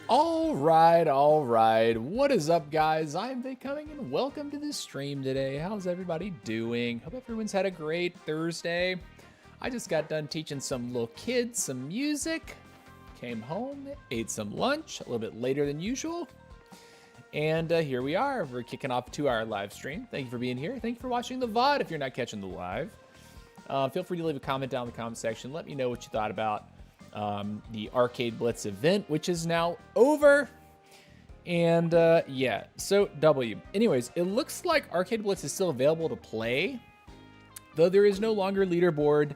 All right. What is up, guys? I'm Vic Coming, and welcome to this stream today. How's everybody doing? Hope everyone's had a great Thursday. I just got done teaching some little kids some music, came home, ate some lunch a little bit later than usual, and here we are. We're kicking off a 2-hour live stream. Thank you for being here. Thank you for watching the VOD if you're not catching the live. Feel free to leave a comment down in the comment section. Let me know what you thought about the Arcade Blitz event, which is now over. And yeah, so W. Anyways, it looks like Arcade Blitz is still available to play, though there is no longer leaderboard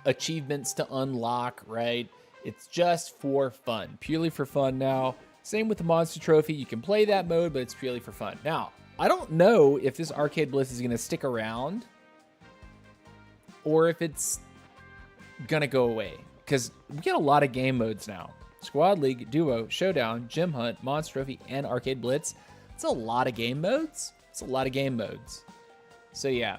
achievements to unlock, right? It's just for fun, purely for fun now. Same with the Monster Trophy. You can play that mode, but it's purely for fun. Now, I don't know if this Arcade Blitz is going to stick around or if it's gonna go away, because we get a lot of game modes now. Squad League, Duo, Showdown, Gym Hunt, Monster Trophy, and Arcade Blitz. It's a lot of game modes. So yeah.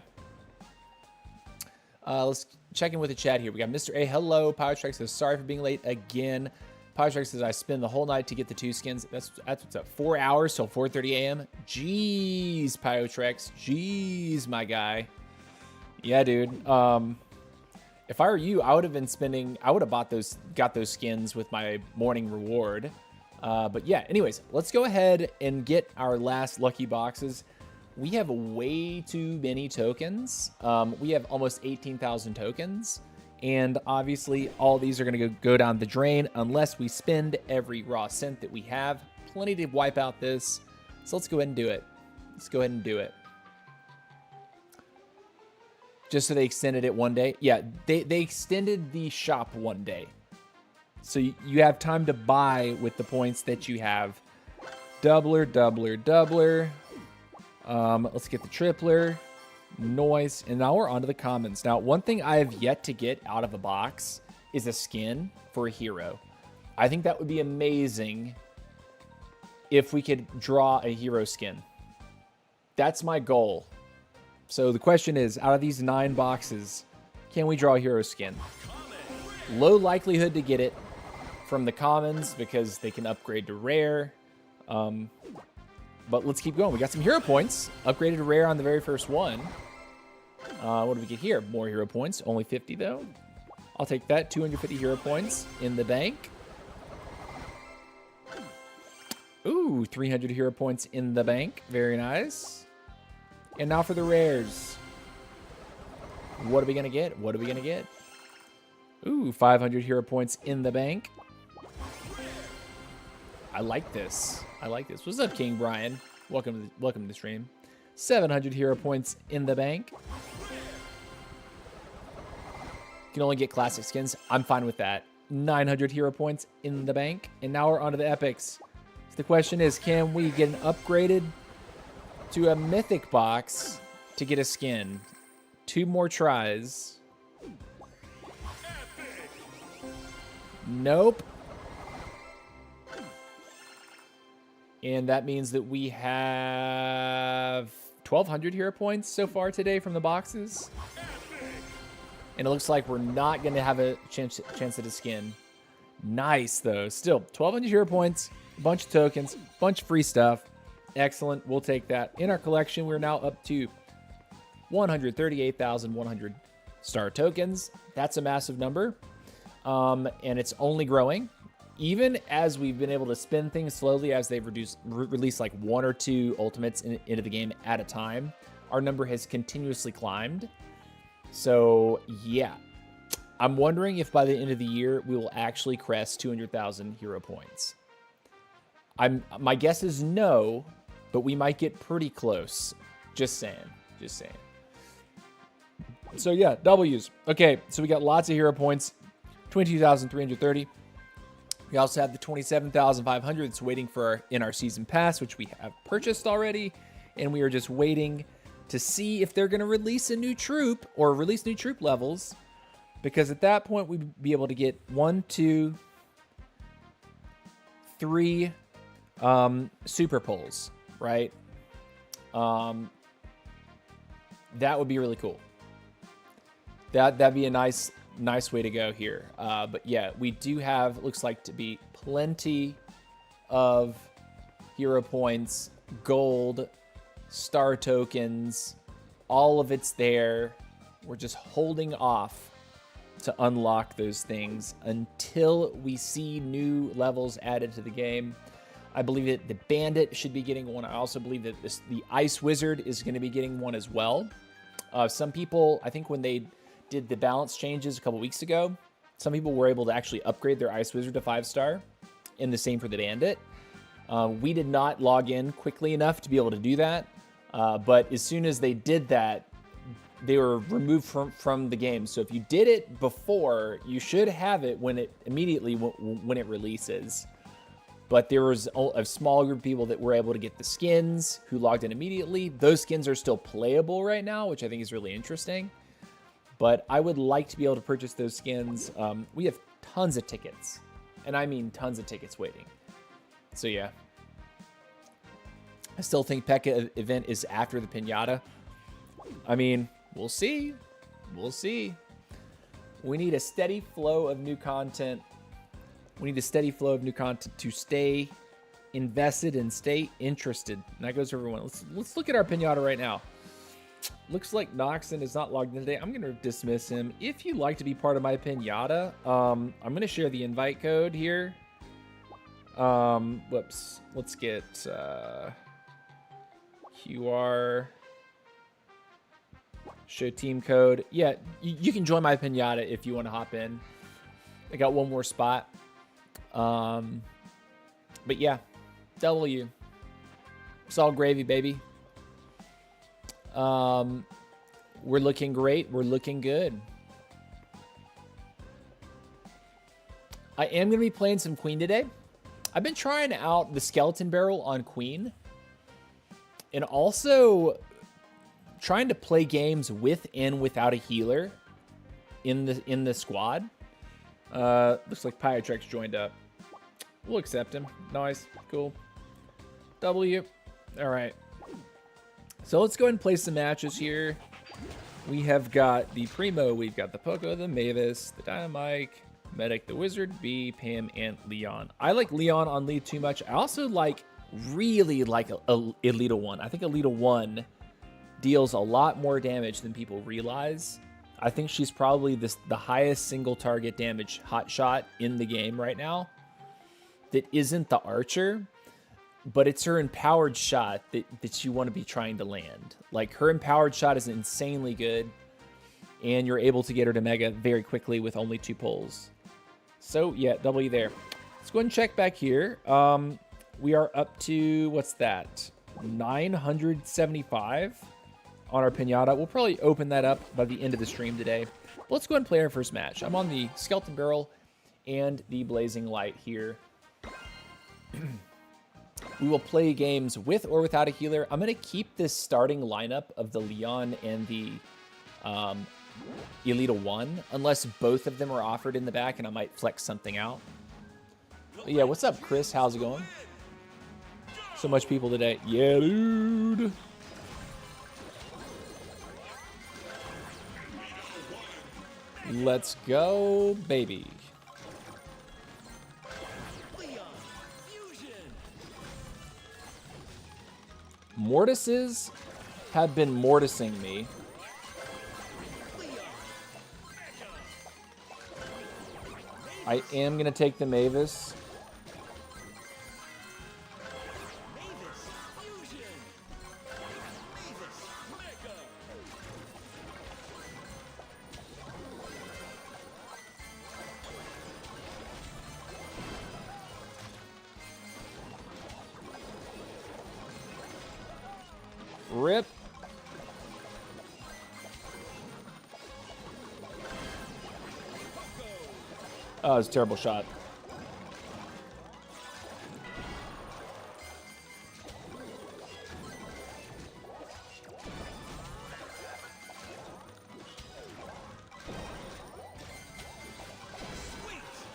Let's check in with the chat here. We got Mr. A. Hello. Powerstrike says, sorry for being late again. Powerstrike says, I spend the whole night to get the 2 skins. That's what's up. 4 hours till 4:30 a.m. Jeez, Pyotrex. Jeez, my guy. Yeah, dude. If I were you, I would have got those skins with my morning reward. But yeah, anyways, let's go ahead and get our last lucky boxes. We have way too many tokens. We have almost 18,000 tokens. And obviously, all these are going to go down the drain unless we spend every raw cent that we have. Plenty to wipe out this. So let's go ahead and do it. Just so they extended it one day. Yeah, they extended the shop one day. So you have time to buy with the points that you have. Doubler. Let's get the tripler. Noise. And now we're onto the commons. Now, one thing I have yet to get out of a box is a skin for a hero. I think that would be amazing if we could draw a hero skin. That's my goal. So the question is, out of these 9 boxes, can we draw a hero skin? Low likelihood to get it from the commons because they can upgrade to rare. But let's keep going. We got some hero points. Upgraded to rare on the very first one. What do we get here? More hero points. Only 50 though. I'll take that. 250 hero points in the bank. Ooh, 300 hero points in the bank. Very nice. And now for the rares. What are we going to get? Ooh, 500 hero points in the bank. I like this. What's up, King Brian? Welcome to the stream. 700 hero points in the bank. You can only get classic skins. I'm fine with that. 900 hero points in the bank. And now we're onto the epics. So the question is, can we get an upgraded to a mythic box to get a skin? 2 more tries. Nope. And that means that we have 1,200 hero points so far today from the boxes. And it looks like we're not going to have a chance at a skin. Nice, though. Still, 1,200 hero points, a bunch of tokens, a bunch of free stuff. Excellent. We'll take that. In our collection, we're now up to 138,100 star tokens. That's a massive number. And it's only growing. Even as we've been able to spin things slowly as they've released like 1 or 2 ultimates into the game at a time, our number has continuously climbed. So, yeah. I'm wondering if by the end of the year, we will actually crest 200,000 hero points. My guess is no, but we might get pretty close. Just saying. So yeah, W's. Okay, so we got lots of hero points. 22,330. We also have the 27,500 that's waiting for in our season pass, which we have purchased already. And we are just waiting to see if they're going to release a new troop or release new troop levels. Because at that point, we'd be able to get 1, 2, 3 super pulls, right? That would be really cool. That'd be a nice nice way to go here. But yeah, we do have, looks like to be plenty of hero points, gold, star tokens, all of it's there. We're just holding off to unlock those things until we see new levels added to the game. I believe that the bandit should be getting one. I also believe that the ice wizard is going to be getting one as well. Some people, I think when they did the balance changes a couple weeks ago, some people were able to actually upgrade their ice wizard to 5-star, and the same for the bandit. We did not log in quickly enough to be able to do that, but as soon as they did that, they were removed from the game. So if you did it before, you should have it when it immediately when it releases. But there was a small group of people that were able to get the skins who logged in immediately. Those skins are still playable right now, which I think is really interesting. But I would like to be able to purchase those skins. We have tons of tickets, and I mean tons of tickets waiting. So yeah. I still think P.E.K.K.A event is after the Pinata. I mean, we'll see. We'll see. We need a steady flow of new content. We need a steady flow of new content to stay invested and stay interested. And that goes for everyone. Let's look at our Pinata right now. Looks like Noxon is not logged in today. I'm going to dismiss him. If you'd like to be part of my Pinata, I'm going to share the invite code here. Whoops. Let's get QR. Show team code. Yeah, you can join my Pinata if you want to hop in. I got one more spot. But yeah, W. It's all gravy, baby. We're looking great. We're looking good. I am going to be playing some Queen today. I've been trying out the skeleton barrel on Queen. And also trying to play games with and without a healer in the squad. Looks like Pyotrex joined up. We'll accept him. Nice. Cool. W. All right. So let's go ahead and play some matches here. We have got the Primo, we've got the Poco, the Mavis, the Dynamike, Medic, the Wizard, B, Pam, and Leon. I like Leon on lead too much. I also really like Elita 1. I think Elita 1 deals a lot more damage than people realize. I think she's probably the highest single target damage hotshot in the game right now. That isn't the Archer, but it's her empowered shot that you want to be trying to land. Like, her empowered shot is insanely good, and you're able to get her to Mega very quickly with only 2 pulls. So, yeah, W there. Let's go ahead and check back here. We are up to, what's that? 975 on our Pinata. We'll probably open that up by the end of the stream today. But let's go ahead and play our first match. I'm on the Skeleton Barrel and the Blazing Light here. We will play games with or without a healer. I'm going to keep this starting lineup of the Leon and the Elita 1, unless both of them are offered in the back, and I might flex something out. But yeah, what's up, Chris? How's it going? So much people today. Yeah, dude. Let's go, baby. Mortises have been mortising me. I am going to take the Mavis. Rip. Oh, it's a terrible shot.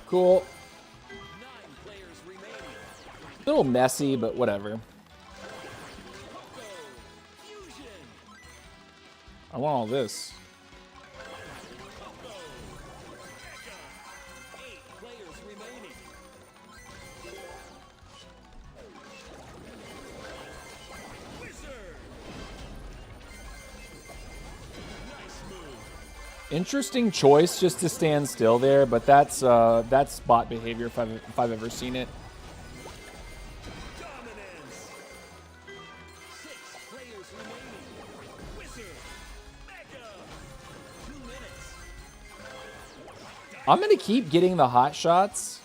Cool. A little messy, but whatever. I want all this. Interesting choice just to stand still there, but that's bot behavior if I've ever seen it. I'm gonna keep getting the hot shots.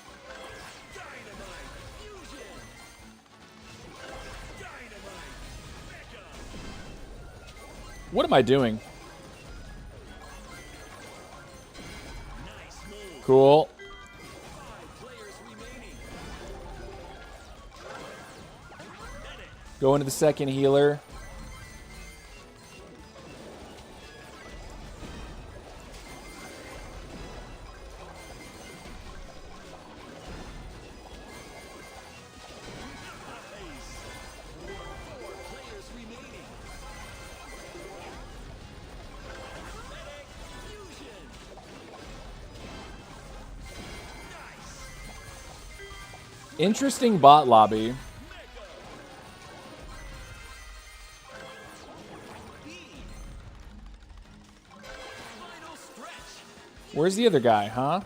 What am I doing? Cool. Go into the second healer. Interesting bot lobby. Where's the other guy, huh?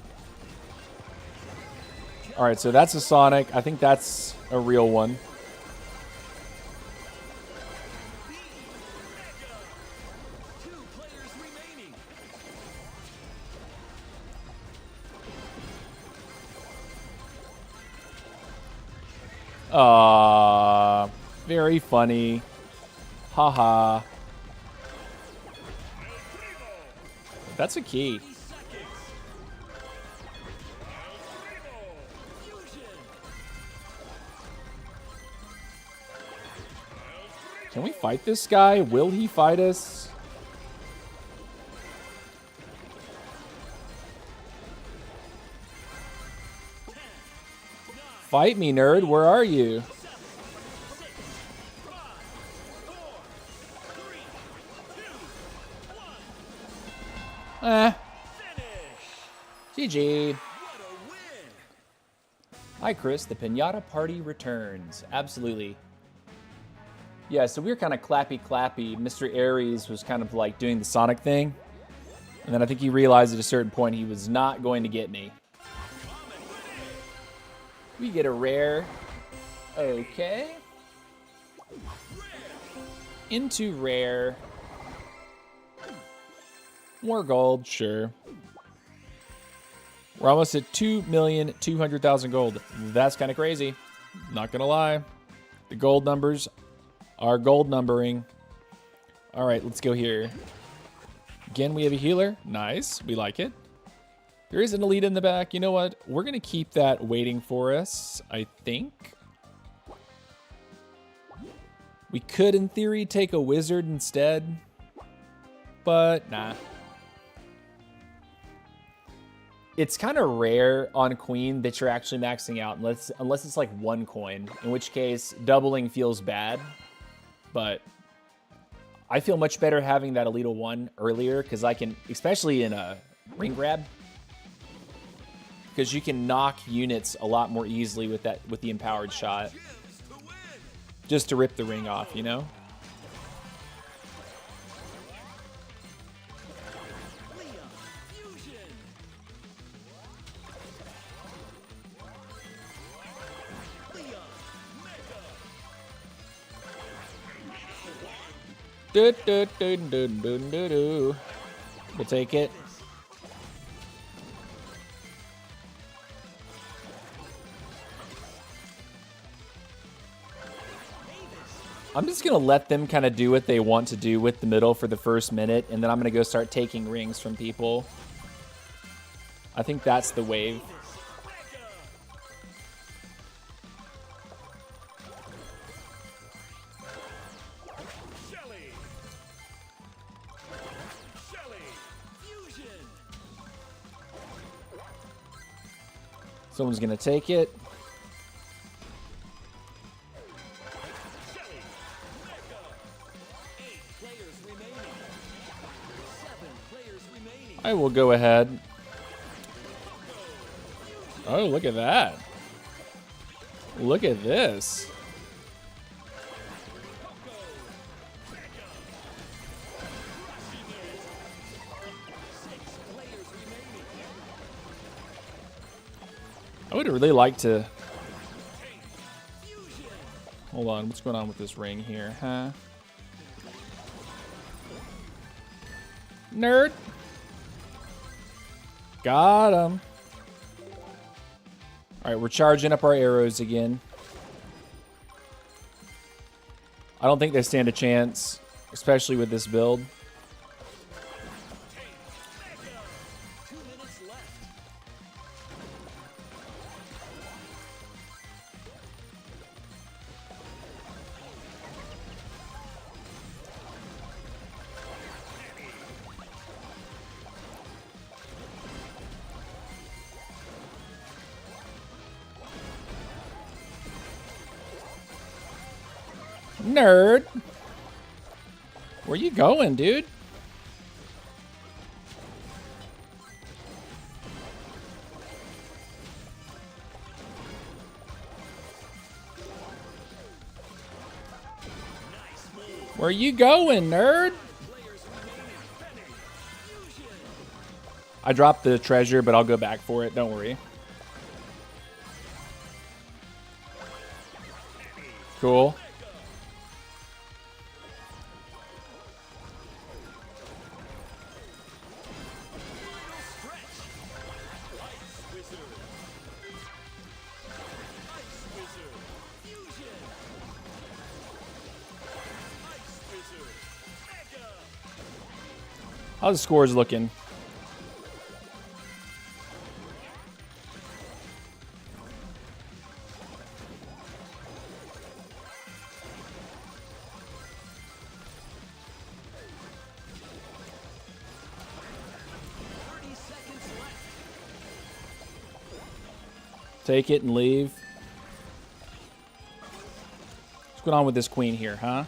All right, so that's a Sonic. I think that's a real one. Very funny. Haha. That's a key. Can we fight this guy? Will he fight us? Fight me, nerd. Where are you? GG. Hi, Chris. The Pinata Party returns. Absolutely. Yeah, so we were kind of clappy. Mr. Aries was kind of like doing the Sonic thing. And then I think he realized at a certain point he was not going to get me. We get a rare. Okay. Into rare. More gold, sure. We're almost at 2,200,000 gold. That's kind of crazy. Not gonna lie. The gold numbers are gold numbering. All right, let's go here. Again, we have a healer. Nice, we like it. There is an elite in the back. You know what? We're gonna keep that waiting for us, I think. We could, in theory, take a wizard instead, but nah. It's kind of rare on Queen that you're actually maxing out, unless it's like one coin, in which case doubling feels bad. But I feel much better having that Elite 1 earlier, because I can, especially in a ring grab, because you can knock units a lot more easily with the empowered shot, just to rip the ring off, you know? We'll take it. I'm just gonna let them kind of do what they want to do with the middle for the first minute, and then I'm gonna go start taking rings from people. I think that's the wave. Someone's gonna take it. I will go ahead. Oh, look at that. Look at this. I would really like to... Hold on, what's going on with this ring here, huh? Nerd! Got him. Alright, we're charging up our arrows again. I don't think they stand a chance, especially with this build. Nerd. Where you going, dude? Where you going, nerd? I dropped the treasure, but I'll go back for it. Don't worry. Cool. How's the scores looking? Take it and leave. What's going on with this queen here, huh?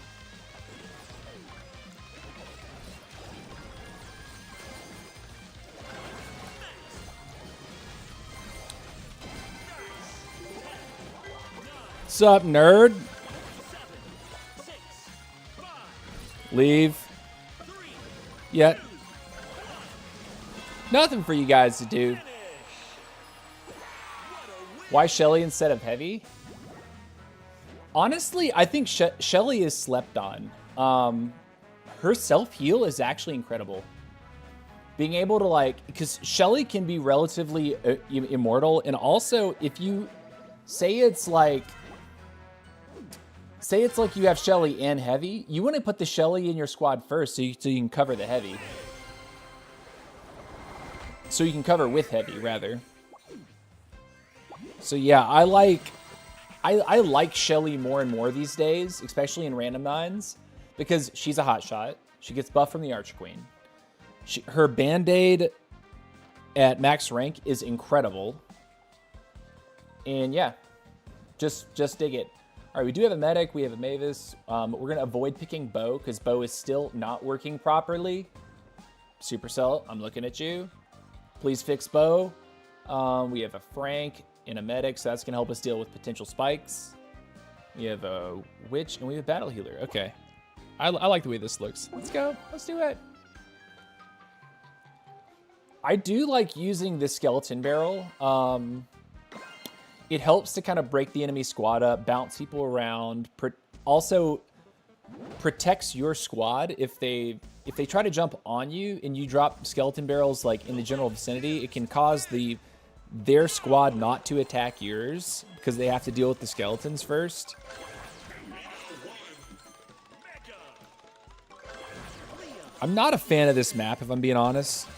What's up, nerd? Leave. Yet. Nothing for you guys to do. Why Shelly instead of Heavy? Honestly, I think Shelly is slept on. Her self-heal is actually incredible. Being able to, like, because Shelly can be relatively immortal, and also if you say it's like you have Shelly and Heavy, you want to put the Shelly in your squad first so you can cover the Heavy. So you can cover with Heavy, rather. So yeah, I like Shelly more and more these days, especially in random nines, because she's a hot shot. She gets buffed from the Archer Queen. Her Band-Aid at max rank is incredible. And yeah, just dig it. All right, we do have a medic. We have a Mavis. We're going to avoid picking Bo because Bo is still not working properly. Supercell, I'm looking at you. Please fix Bo. We have a Frank and a medic, so that's going to help us deal with potential spikes. We have a Witch, and we have a Battle Healer. Okay. I like the way this looks. Let's go. Let's do it. I do like using the Skeleton Barrel. It helps to kind of break the enemy squad up, bounce people around, also protects your squad if they try to jump on you and you drop skeleton barrels like in the general vicinity. It can cause their squad not to attack yours because they have to deal with the skeletons first. I'm not a fan of this map, if I'm being honest.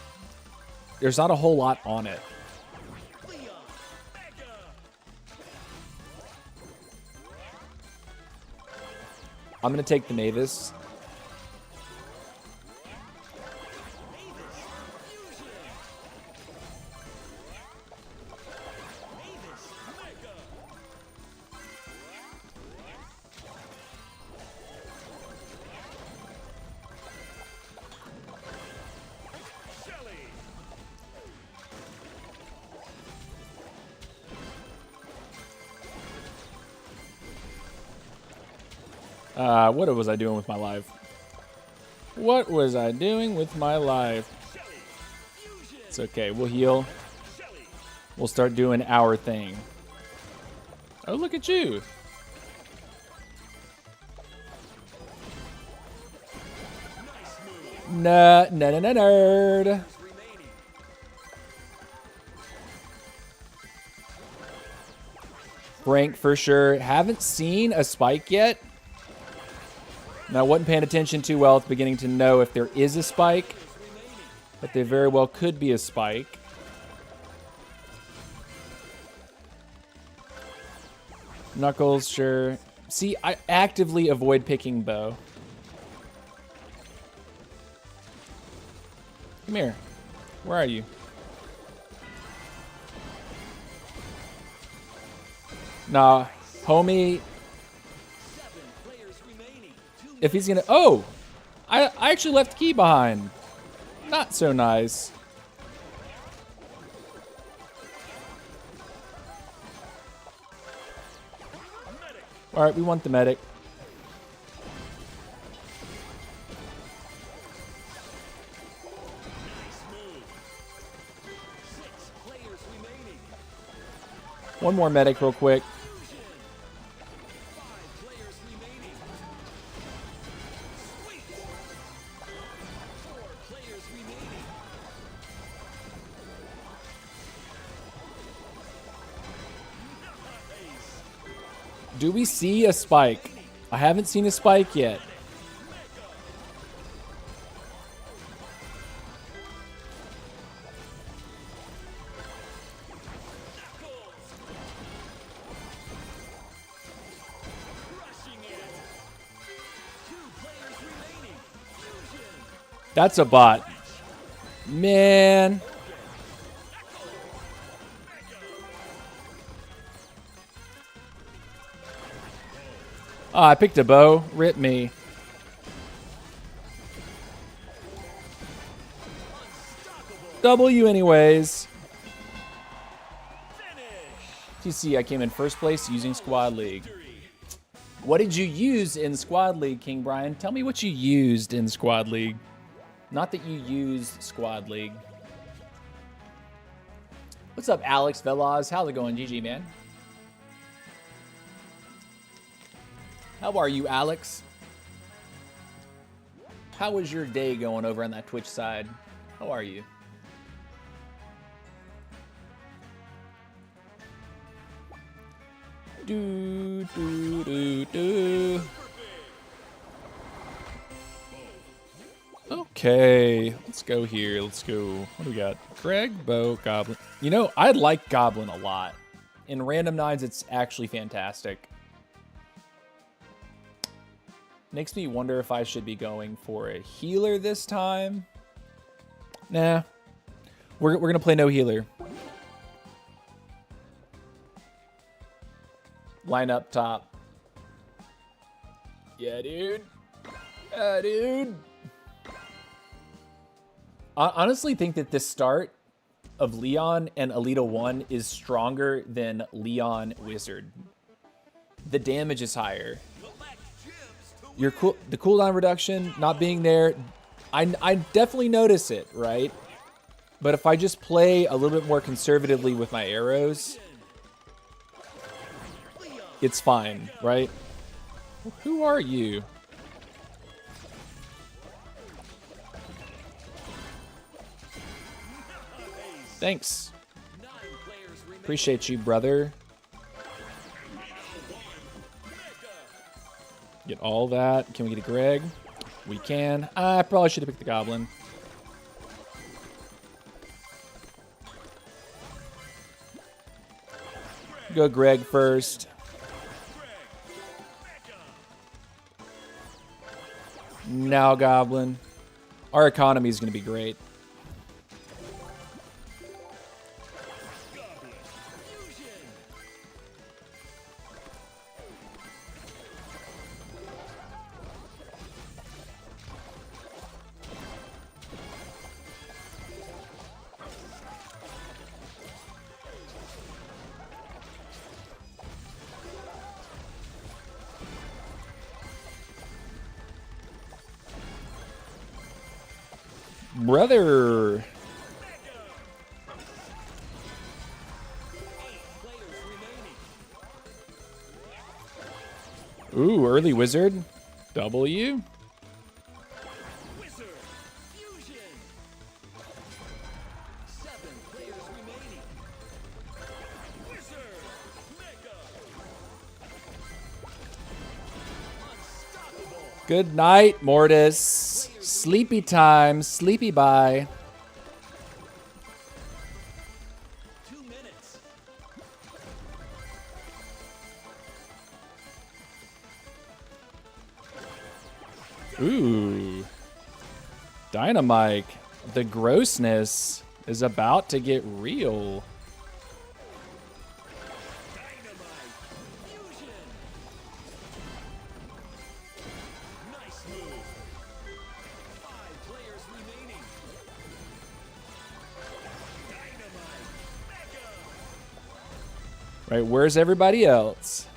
There's not a whole lot on it. I'm going to take the Mavis. What was I doing with my life? What was I doing with my life? It's okay. We'll heal. we'll start doing our thing. Oh, look at you. Nerd. Frank for sure. Haven't seen a spike yet. Now, I wasn't paying attention too well. It's beginning to know if there is a spike. But there very well could be a spike. Knuckles, sure. See, I actively avoid picking Bo. Come here. Where are you? Nah, homie. If he's gonna... Oh! I actually left the key behind. Not so nice. Alright, we want the medic. One more medic real quick. Do we see a spike? I haven't seen a spike yet. That's a bot. Man. Oh, I picked a bow. Rip me. W anyways. You see, I came in first place using Squad League. What did you use in Squad League, King Brian? Tell me what you used in Squad League. Not that you used Squad League. What's up, Alex Veloz? How's it going, GG, man? How are you, Alex? How was your day going over on that Twitch side? How are you? Do, do, do, do. Okay, let's go here. Let's go. What do we got? Greg, Bo, Goblin. You know, I like Goblin a lot. In random nines, it's actually fantastic. Makes me wonder if I should be going for a healer this time. Nah. We're going to play no healer. Line up top. Yeah, dude. Yeah, dude. I honestly think that this start of Leon and Alita 1 is stronger than Leon Wizard. The damage is higher. The cooldown reduction not being there, I definitely notice it, right? But if I just play a little bit more conservatively with my arrows, it's fine, right? Who are you? Thanks. Appreciate you, brother. Get all that. Can we get a Greg? We can. I probably should have picked the Goblin. Go Greg first. Now Goblin. Our economy is going to be great. Brother. Ooh, early wizard. W. Good night, Mortis. Sleepy time. Sleepy bye. 2 minutes. Ooh. Dynamite. The grossness is about to get real. Right, where's everybody else?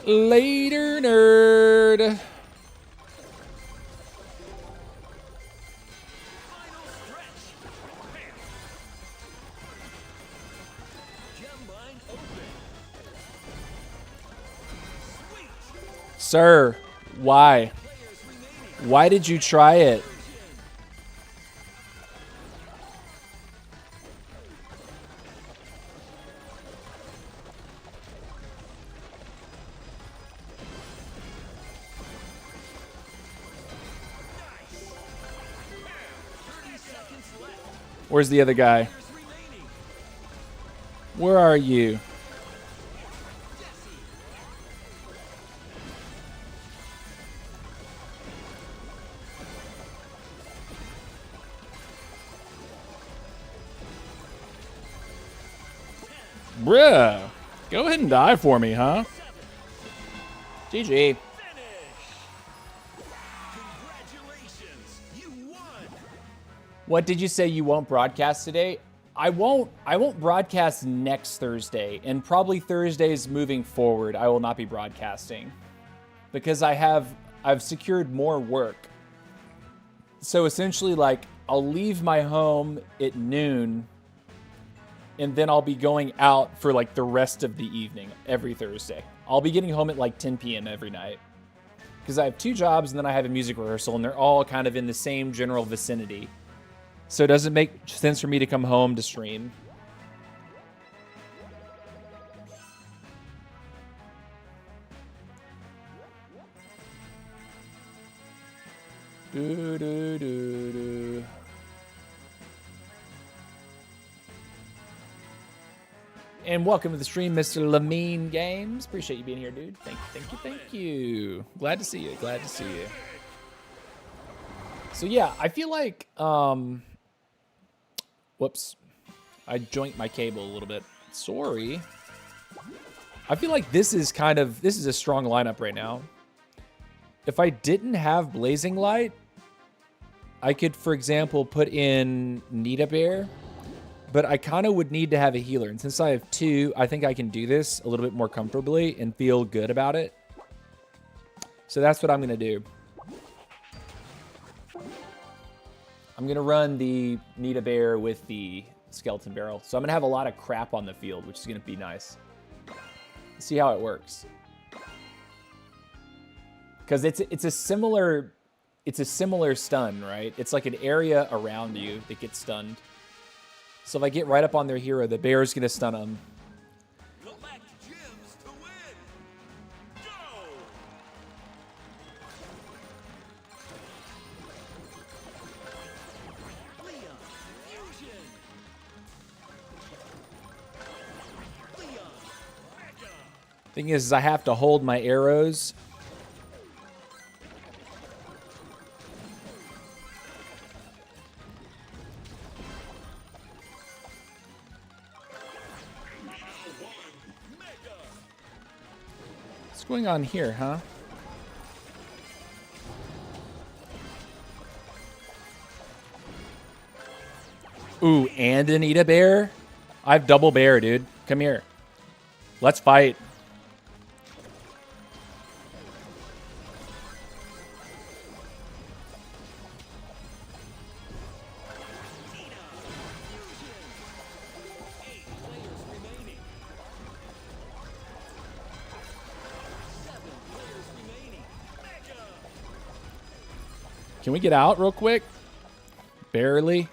Later, nerd. Sir, why? Why did you try it? Where's the other guy? Where are you? Bruh. Go ahead and die for me, huh? GG. What did you say you won't broadcast today? I won't broadcast next Thursday, and probably Thursdays moving forward I will not be broadcasting because I've secured more work. So essentially, like, I'll leave my home at noon and then I'll be going out for like the rest of the evening every Thursday. I'll be getting home at like 10 p.m. every night because I have 2 jobs and then I have a music rehearsal and they're all kind of in the same general vicinity. So it doesn't make sense for me to come home to stream. Do, do, do, do. And welcome to the stream, Mr. Lamine Games. Appreciate you being here, dude. Thank you. Glad to see you. So yeah, I feel like, whoops. I joinked my cable a little bit. Sorry. I feel like this is a strong lineup right now. If I didn't have Blazing Light, I could, for example, put in Nita Bear. But I kind of would need to have a healer. And since I have 2, I think I can do this a little bit more comfortably and feel good about it. So that's what I'm going to do. I'm going to run the Nita Bear with the Skeleton Barrel. So I'm going to have a lot of crap on the field, which is going to be nice. Let's see how it works. Because it's a similar stun, right? It's like an area around you that gets stunned. So if I get right up on their hero, the bear's going to stun them. Collect gems to win. Go! Leon, fusion. Leon, mega. Thing is I have to hold my arrows. What's going on here, huh? Ooh, and Anita Bear? I have double bear, dude. Come here. Let's fight. Can we get out real quick? Barely.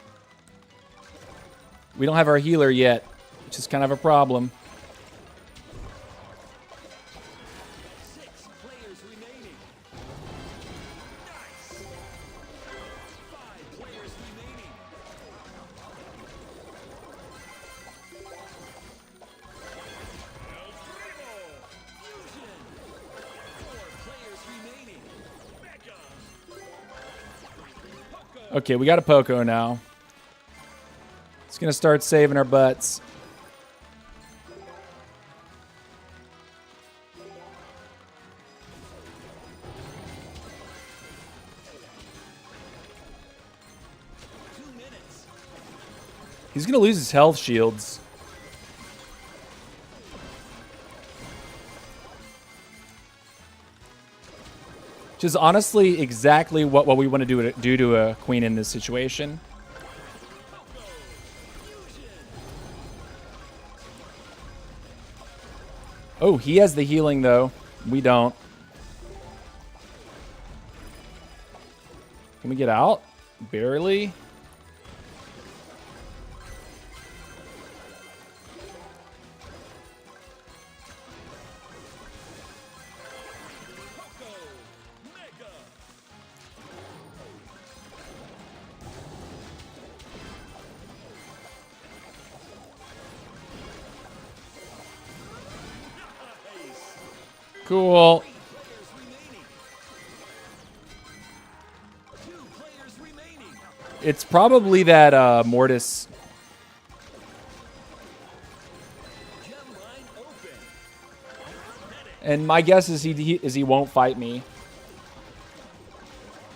We don't have our healer yet, which is kind of a problem. 6 players remaining. Nice. 5 players remaining. El Primo. Fusion. 4 players remaining. Mega. Okay, we got a Poco now. It's going to start saving our butts. He's going to lose his health shields. Which is honestly exactly what we want to do to a queen in this situation. Oh, he has the healing, though. We don't. Can we get out? Barely. Cool. It's probably that Mortis. And my guess is he won't fight me.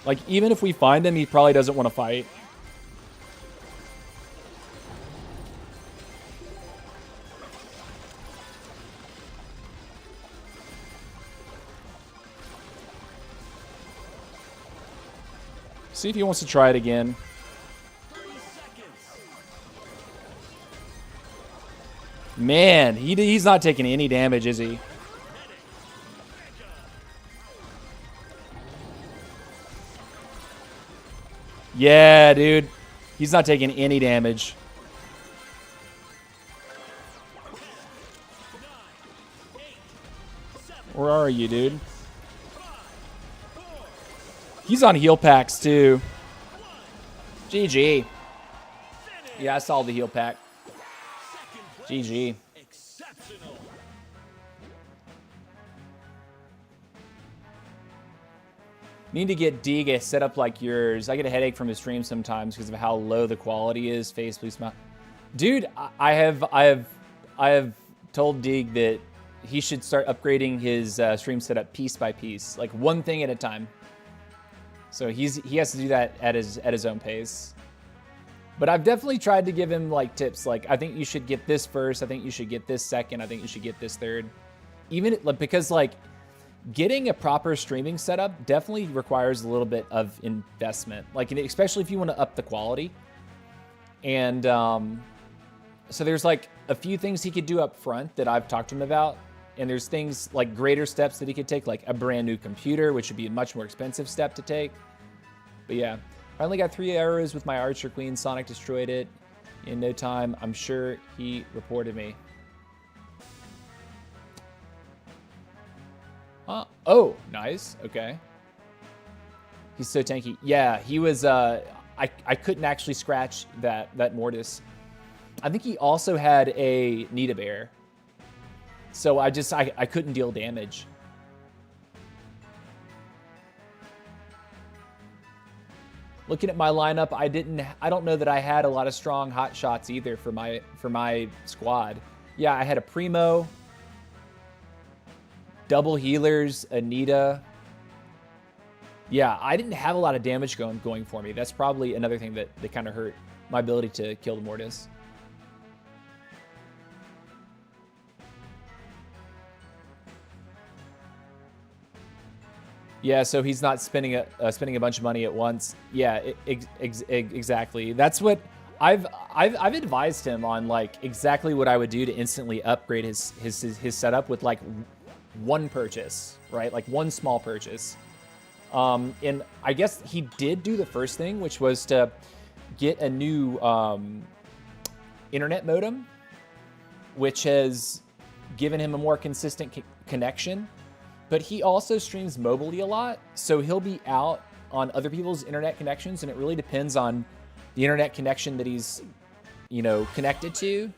Like, even if we find him, he probably doesn't want to fight. See if he wants to try it again. Man, he's not taking any damage, is he? Yeah, dude. He's not taking any damage. Where are you, dude? He's on heal packs, too. GG. Yeah, I saw the heal pack. GG. Need to get Diga set up like yours. I get a headache from his stream sometimes because of how low the quality is. Face, please smile. Dude, I have told Dig that he should start upgrading his stream setup piece by piece, like one thing at a time. So he has to do that at his own pace. But I've definitely tried to give him like tips, like I think you should get this first, I think you should get this second, I think you should get this third. Even because like getting a proper streaming setup definitely requires a little bit of investment, like especially if you want to up the quality. And so there's like a few things he could do up front that I've talked to him about. And there's things like greater steps that he could take, like a brand new computer, which would be a much more expensive step to take. But yeah, I only got 3 arrows with my Archer Queen. Sonic destroyed it in no time. I'm sure he reported me. Oh, nice. Okay. He's so tanky. Yeah, he was, I couldn't actually scratch that Mortis. I think he also had a Nidabear. So I couldn't deal damage. Looking at my lineup, I don't know that I had a lot of strong hot shots either for my squad. Yeah, I had a Primo, double healers, Anita. Yeah, I didn't have a lot of damage going for me. That's probably another thing that kind of hurt my ability to kill the Mortis. Yeah, so he's not spending a bunch of money at once. Yeah, exactly. That's what I've advised him on, like exactly what I would do to instantly upgrade his setup with like one purchase, right? Like one small purchase. And I guess he did do the first thing, which was to get a new internet modem, which has given him a more consistent connection. But he also streams mobilely a lot, so he'll be out on other people's internet connections, and it really depends on the internet connection that he's, you know, connected to.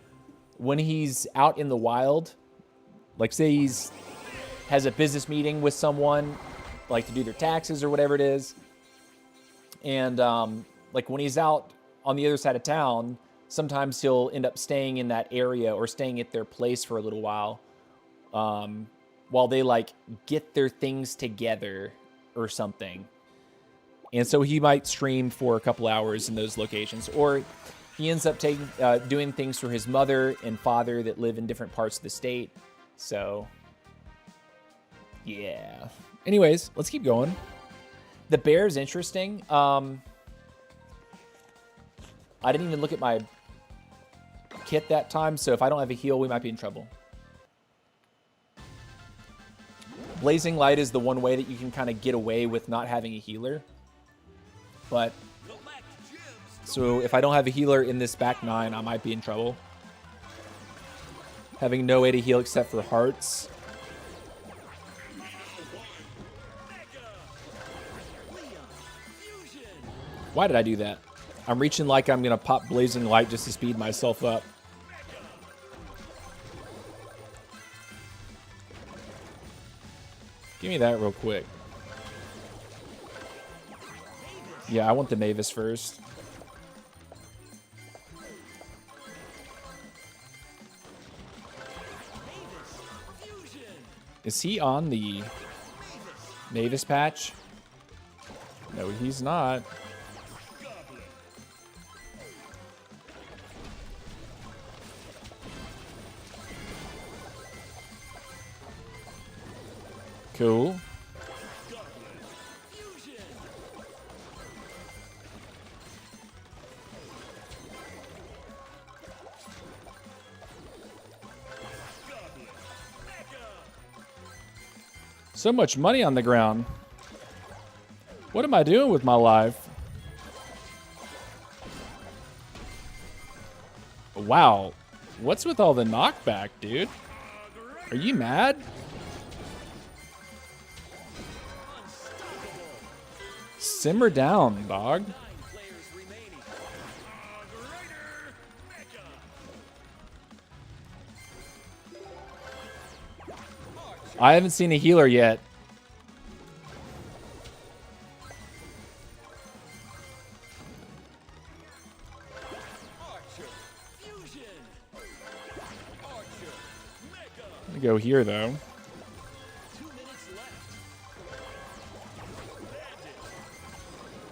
When he's out in the wild, like say he's has a business meeting with someone, like to do their taxes or whatever it is, and like when he's out on the other side of town, sometimes he'll end up staying in that area or staying at their place for a little while. While they like get their things together or something. And so he might stream for a couple hours in those locations, or he ends up doing things for his mother and father that live in different parts of the state. So yeah. Anyways, let's keep going. The bear's interesting. I didn't even look at my kit that time, so if I don't have a heal, we might be in trouble. Blazing Light is the one way that you can kind of get away with not having a healer. But, so if I don't have a healer in this back 9, I might be in trouble. Having no way to heal except for hearts. Why did I do that? I'm reaching like I'm going to pop Blazing Light just to speed myself up. Give me that real quick. Yeah, I want the Mavis first. Is he on the Mavis patch? No, he's not. Cool. So much money on the ground. What am I doing with my life? Wow. What's with all the knockback, dude? Are you mad? Simmer down, dog. I haven't seen a healer yet. Let me go here, though.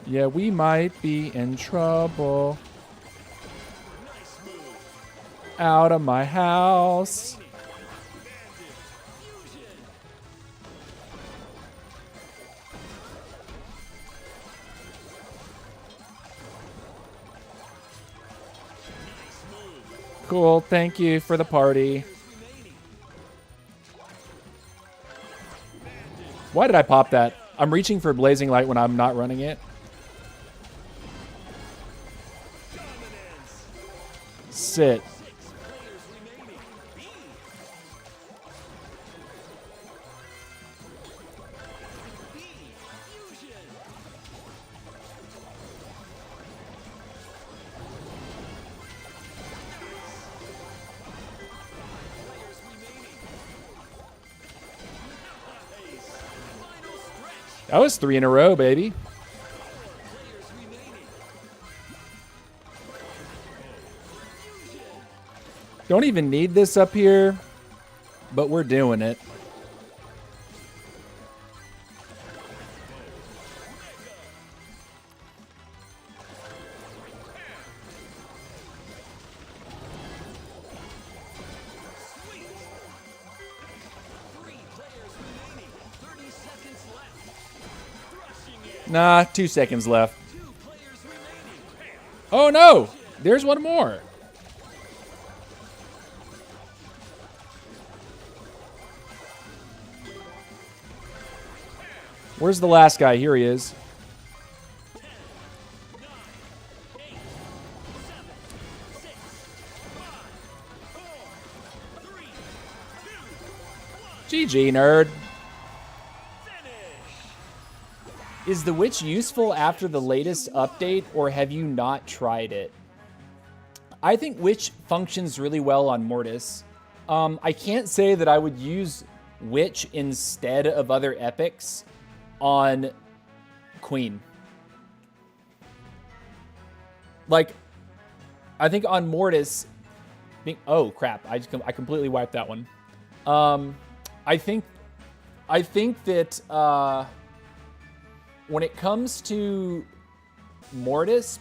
Yeah, we might be in trouble. Out of my house. Cool, thank you for the party. Why did I pop that? I'm reaching for Blazing Light when I'm not running it. Sit. That was 3 in a row, baby. Don't even need this up here, but we're doing it. Nah, 2 seconds left. 2 players remaining. Oh no! There's one more. Where's the last guy? Here he is. 10, 9, 8, 7, 6, 5, 4, 3, 2, 1. GG, nerd. Finish. Is the witch useful after the latest update, or have you not tried it? I think witch functions really well on Mortis. I can't say that I would use witch instead of other epics on Queen. Like, I think on Mortis... Oh, crap. I completely wiped that one. I think that when it comes to Mortis,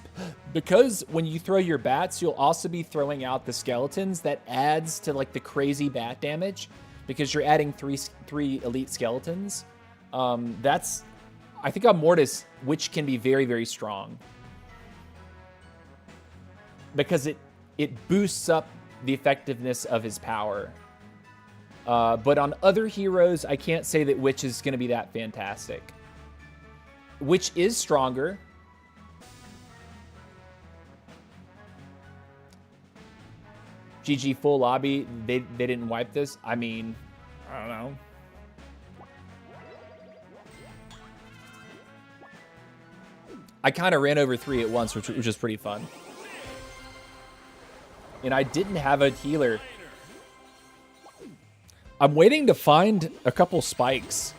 because when you throw your bats, you'll also be throwing out the skeletons. That adds to like the crazy bat damage because you're adding three elite skeletons. I think on Mortis, which can be very, very strong because it boosts up the effectiveness of his power. But on other heroes, I can't say that Witch is going to be that fantastic. Witch is stronger. GG full lobby. They didn't wipe this. I mean, I don't know. I kind of ran over 3 at once, which was pretty fun. And I didn't have a healer. I'm waiting to find a couple spikes.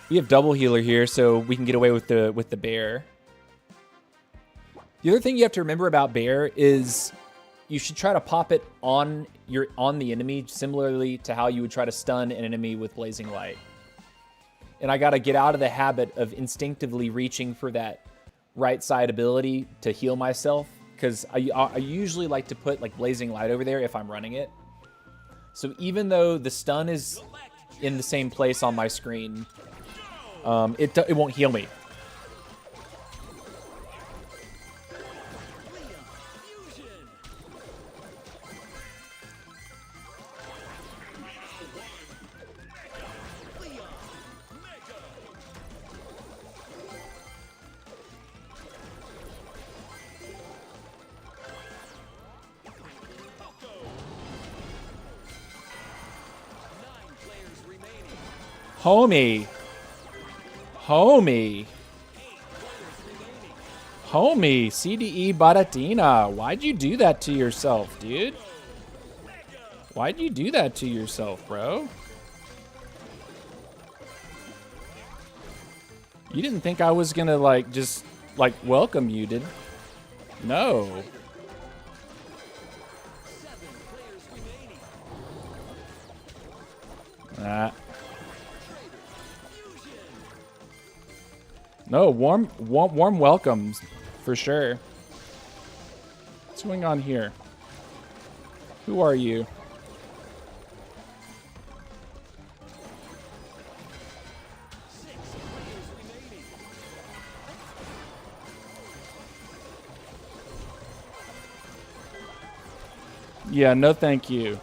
We have double healer here, so we can get away with the bear. The other thing you have to remember about bear is you should try to pop it on the enemy, similarly to how you would try to stun an enemy with blazing light. And I got to get out of the habit of instinctively reaching for that right side ability to heal myself, because I usually like to put like blazing light over there if I'm running it. So even though the stun is in the same place on my screen, it won't heal me. Homie. Homie. Homie. CDE Baratina. Why'd you do that to yourself, dude? Why'd you do that to yourself, bro? You didn't think I was gonna, like, just, like, welcome you, did? No. No, warm welcomes, for sure. What's going on here? Who are you? Yeah, no thank you.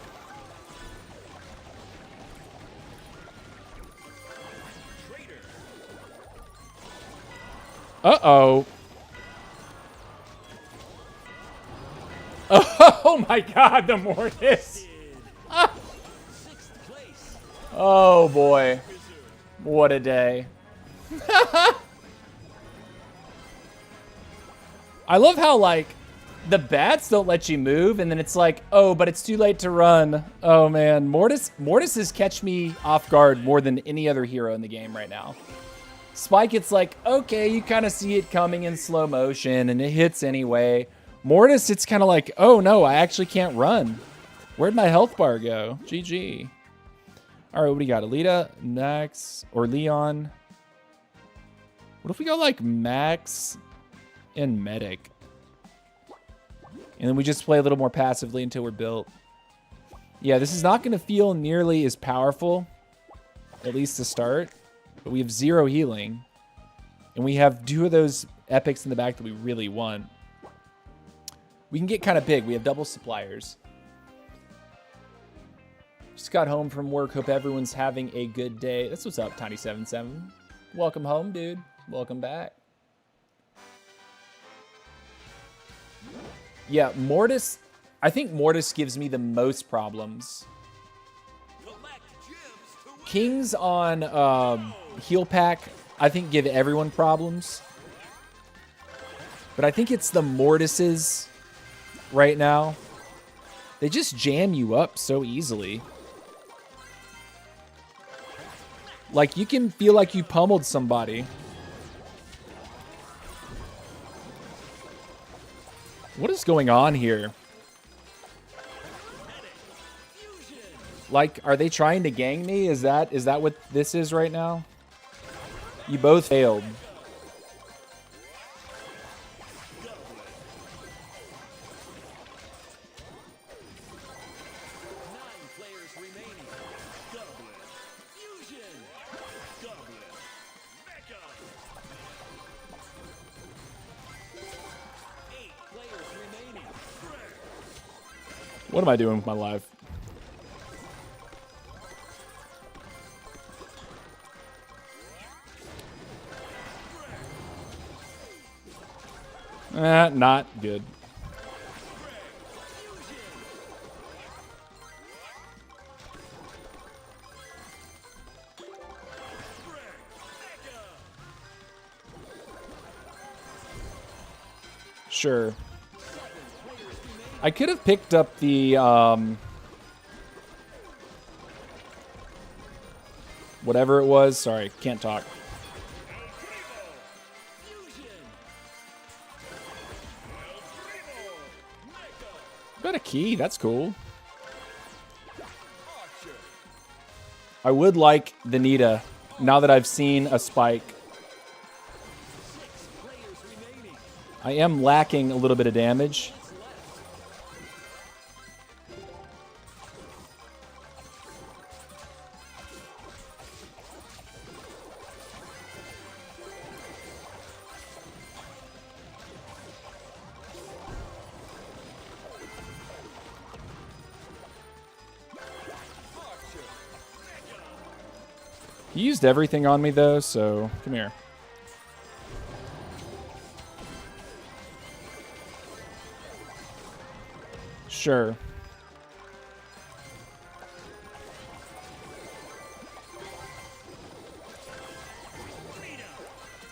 Uh-oh. Oh my god, the Mortis. Ah. Oh boy. What a day. I love how, like, the bats don't let you move, and then it's like, oh, but it's too late to run. Oh man, Mortis has catch me off guard more than any other hero in the game right now. Spike, it's like, okay, you kind of see it coming in slow motion, and it hits anyway. Mortis, it's kind of like, oh no, I actually can't run. Where'd my health bar go? GG. All right, what do we got? Alita, Max, or Leon? What if we go like Max and Medic? And then we just play a little more passively until we're built. Yeah, this is not going to feel nearly as powerful, at least to start. But we have 0 healing. And we have 2 of those epics in the back that we really want. We can get kind of big. We have double suppliers. Just got home from work. Hope everyone's having a good day. That's what's up, Tiny77. Welcome home, dude. Welcome back. Yeah, Mortis. I think Mortis gives me the most problems. Kings on heal pack, I think, give everyone problems. But I think it's the Mortises right now. They just jam you up so easily. Like, you can feel like you pummeled somebody. What is going on here? Like, are they trying to gang me? Is that what this is right now? You both failed. What am I doing with my life? Not good. Sure. I could have picked up the, whatever it was. Sorry, can't talk. Got a key, that's cool. I would like the Nita, now that I've seen a spike. I am lacking a little bit of damage. He used everything on me, though, so come here. Sure.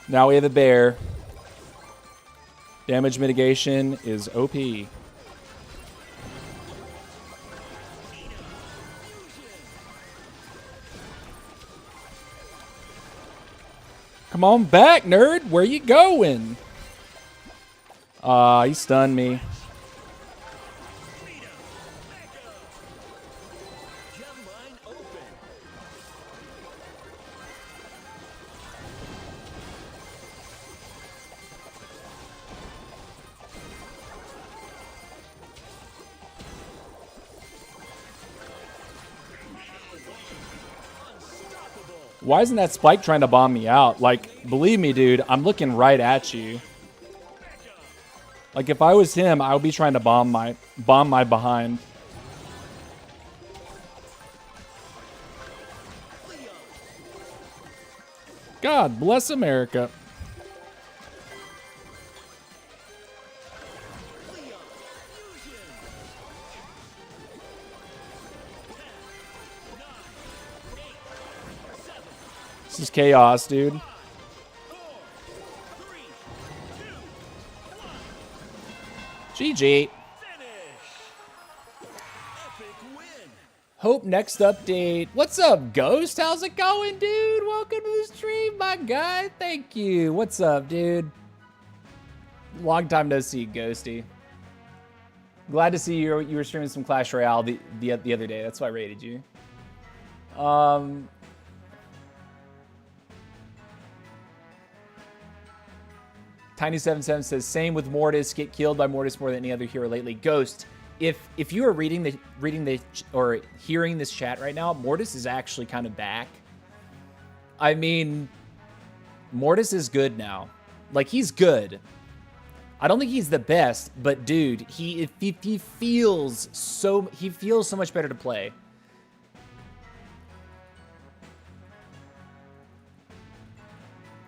Now we have a bear. Damage mitigation is OP. Come on back, nerd. Where you going? He stunned me. Why isn't that Spike trying to bomb me out? Like, believe me, dude, I'm looking right at you. Like, if I was him, I would be trying to bomb my behind. God bless America. This is chaos, dude. GG. Hope next update. What's up, Ghost? How's it going, dude? Welcome to the stream, my guy. Thank you. What's up, dude? Long time no see, Ghosty. Glad to see you were streaming some Clash Royale the other day. That's why I rated you. Tiny77 says, same with Mortis. Get killed by Mortis more than any other hero lately. Ghost, if you are reading the or hearing this chat right now, Mortis is actually kind of back. I mean, Mortis is good now. Like, he's good. I don't think he's the best, but dude, he feels so much better to play.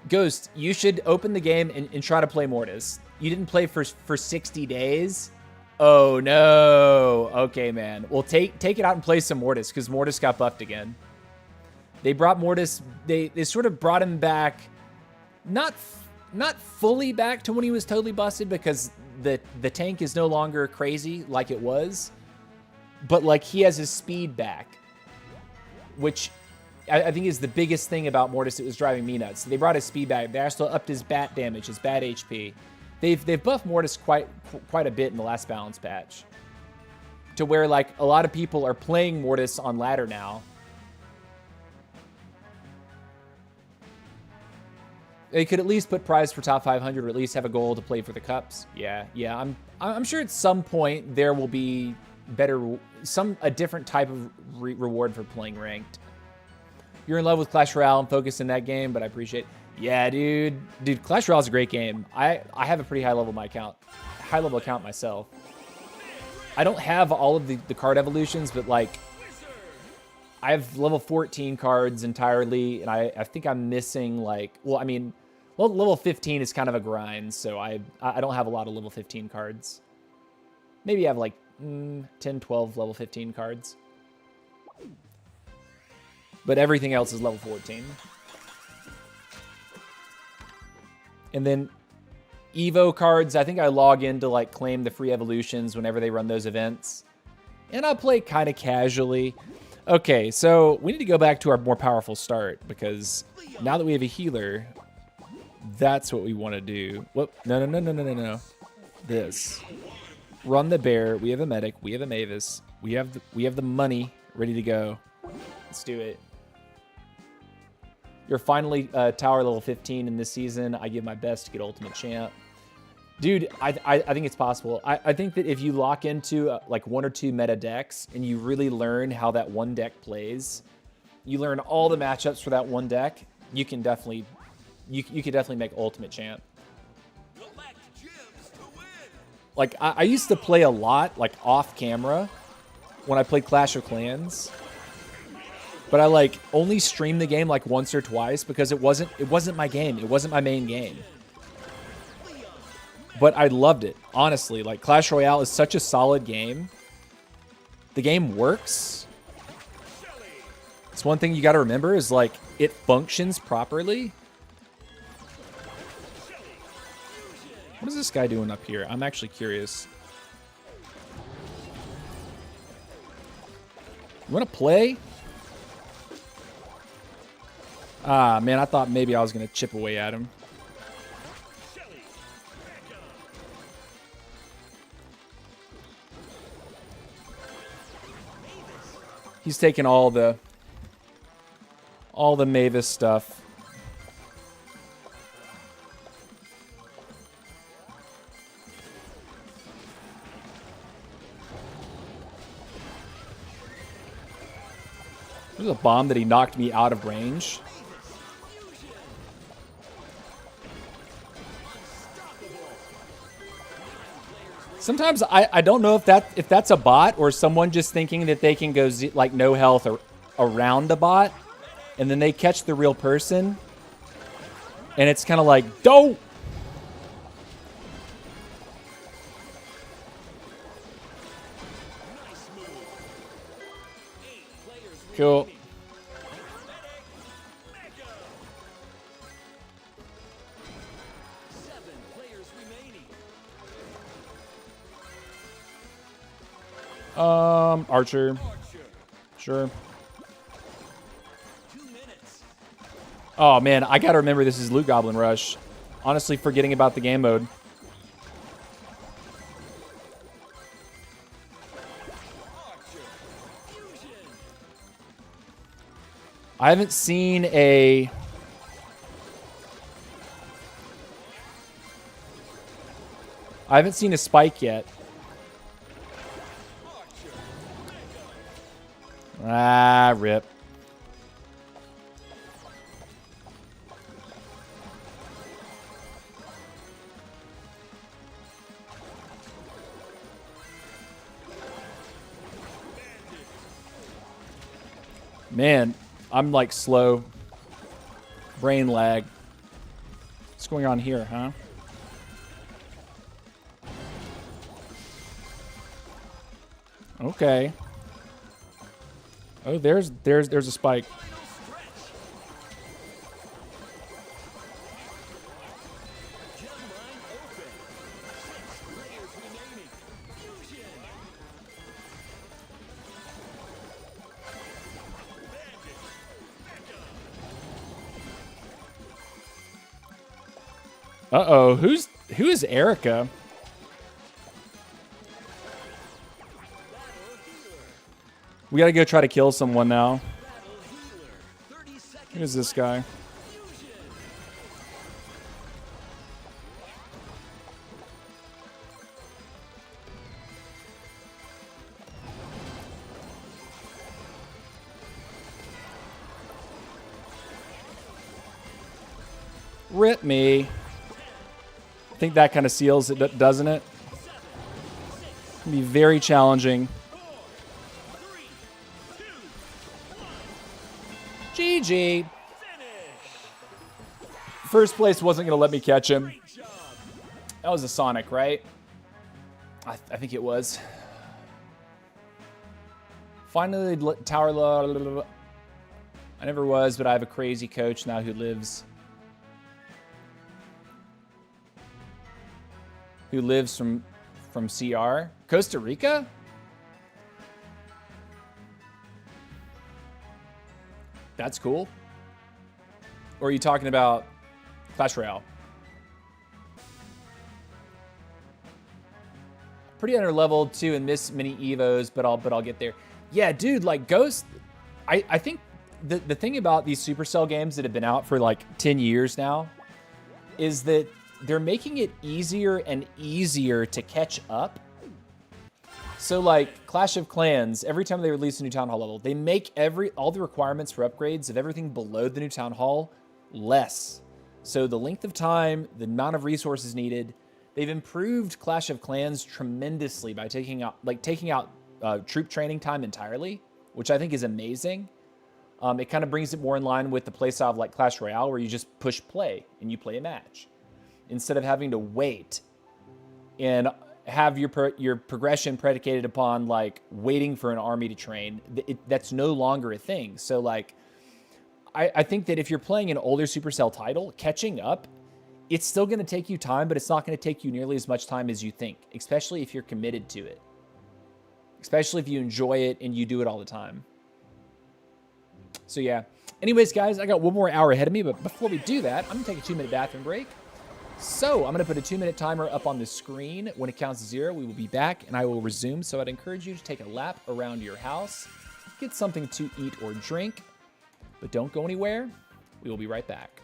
Ghost, you should open the game and try to play Mortis. You didn't play for 60 days? Oh, no. Okay, man. Well, take it out and play some Mortis, because Mortis got buffed again. They brought Mortis... They sort of brought him back... Not fully back to when he was totally busted, because the tank is no longer crazy like it was. But, like, he has his speed back. Which... I think is the biggest thing about Mortis that was driving me nuts. They brought his speed back. They also upped his bat damage, his bat HP. They've buffed Mortis quite a bit in the last balance patch. To where, like, a lot of people are playing Mortis on ladder now. They could at least put prize for top 500, or at least have a goal to play for the cups. Yeah. I'm sure at some point there will be a different type of reward for playing ranked. You're in love with Clash Royale and focused in that game, but I appreciate... Yeah, dude, Clash Royale is a great game. I have a pretty high level account myself. I don't have all of the card evolutions, but like I have level 14 cards entirely, and I think I'm missing like, well, level 15 is kind of a grind, so I don't have a lot of level 15 cards. Maybe I have like 10, 12 level 15 cards. But everything else is level 14. And then Evo cards, I think I log in to like claim the free evolutions whenever they run those events. And I play kind of casually. Okay, so we need to go back to our more powerful start, because now that we have a healer, that's what we want to do. Whoop, no. This. Run the bear. We have a medic. We have a Mavis. We have the money ready to go. Let's do it. You're finally tower level 15 in this season. I give my best to get ultimate champ. Dude, I think it's possible. I think that if you lock into like 1 or 2 meta decks and you really learn how that one deck plays, you learn all the matchups for that one deck, you can definitely make ultimate champ. Like I used to play a lot like off camera when I played Clash of Clans. But I like only streamed the game like once or twice because it wasn't my game. It wasn't my main game. But I loved it, honestly. Like Clash Royale is such a solid game. The game works. It's one thing you got to remember is like it functions properly. What is this guy doing up here? I'm actually curious. You want to play? Ah, man, I thought maybe I was going to chip away at him. He's taking all the Mavis stuff. There's a bomb that he knocked me out of range. Sometimes I don't know if that's a bot or someone just thinking that they can go like no health or around a bot, and then they catch the real person, and it's kind of like don't. Cool. Archer. Sure. Oh man, I gotta remember this is Loot Goblin Rush. Honestly, forgetting about the game mode. I haven't seen a... spike yet. Ah, rip. Man, I'm like slow. Brain lag. What's going on here, huh? Okay. Oh, there's a spike. Final stretch. Gem line open. 6 layers remaining. Fusion. Bandit. Mecha. Uh-oh, who is Erica? We gotta go try to kill someone now. Battle healer. 30 seconds. Who's this guy? Fusion. Rip me. I think that kind of seals it, doesn't it? 7, 6, It'll be very challenging. 4, 3, 2, 1. GG. Finish. First place wasn't going to let me catch him. Great job. That was a Sonic, right? I think it was. Finally, Tower. I never was, but I have a crazy coach now who lives from CR. Costa Rica? That's cool. Or are you talking about Clash Royale? Pretty under-leveled too and miss many Evos, but I'll get there. Yeah, dude, like Ghost, I think the thing about these Supercell games that have been out for like 10 years now is that they're making it easier and easier to catch up. So like Clash of Clans, every time they release a new Town Hall level, they make all the requirements for upgrades of everything below the new Town Hall less. So the length of time, the amount of resources needed, they've improved Clash of Clans tremendously by taking out troop training time entirely, which I think is amazing. It kind of brings it more in line with the playstyle of like Clash Royale, where you just push play and you play a match instead of having to wait and have your progression predicated upon like waiting for an army to train. That's no longer a thing. So like, I think that if you're playing an older Supercell title, catching up, it's still going to take you time, but it's not going to take you nearly as much time as you think, especially if you're committed to it. Especially if you enjoy it and you do it all the time. So yeah. Anyways, guys, I got one more hour ahead of me, but before we do that, I'm going to take a 2-minute bathroom break. So I'm going to put a 2-minute timer up on the screen. When it counts to 0, we will be back and I will resume. So I'd encourage you to take a lap around your house, get something to eat or drink, but don't go anywhere. We will be right back.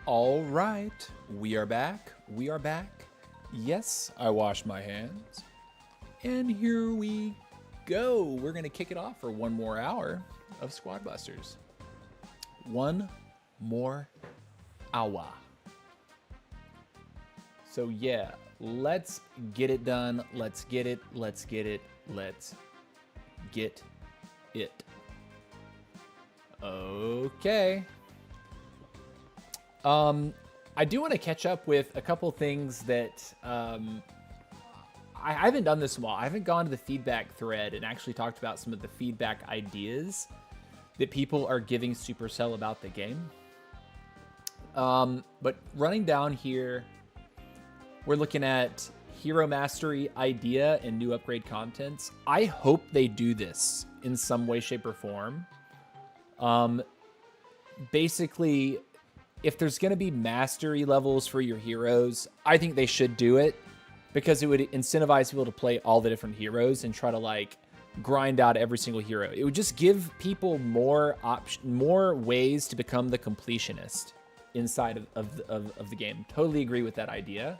All right, we are back. We are back. Yes, I washed my hands. And here we go. We're going to kick it off for one more hour of Squad Busters. One more hour. So yeah, let's get it done. Let's get it. Let's get it. Let's get it. Okay. I do want to catch up with a couple things that I haven't done this in a while. I haven't gone to the feedback thread and actually talked about some of the feedback ideas that people are giving Supercell about the game. But running down here, we're looking at Hero Mastery idea and new upgrade contents. I hope they do this in some way, shape, or form. Basically, if there's going to be mastery levels for your heroes, I think they should do it because it would incentivize people to play all the different heroes and try to like grind out every single hero. It would just give people more ways to become the completionist inside of the game. Totally agree with that idea.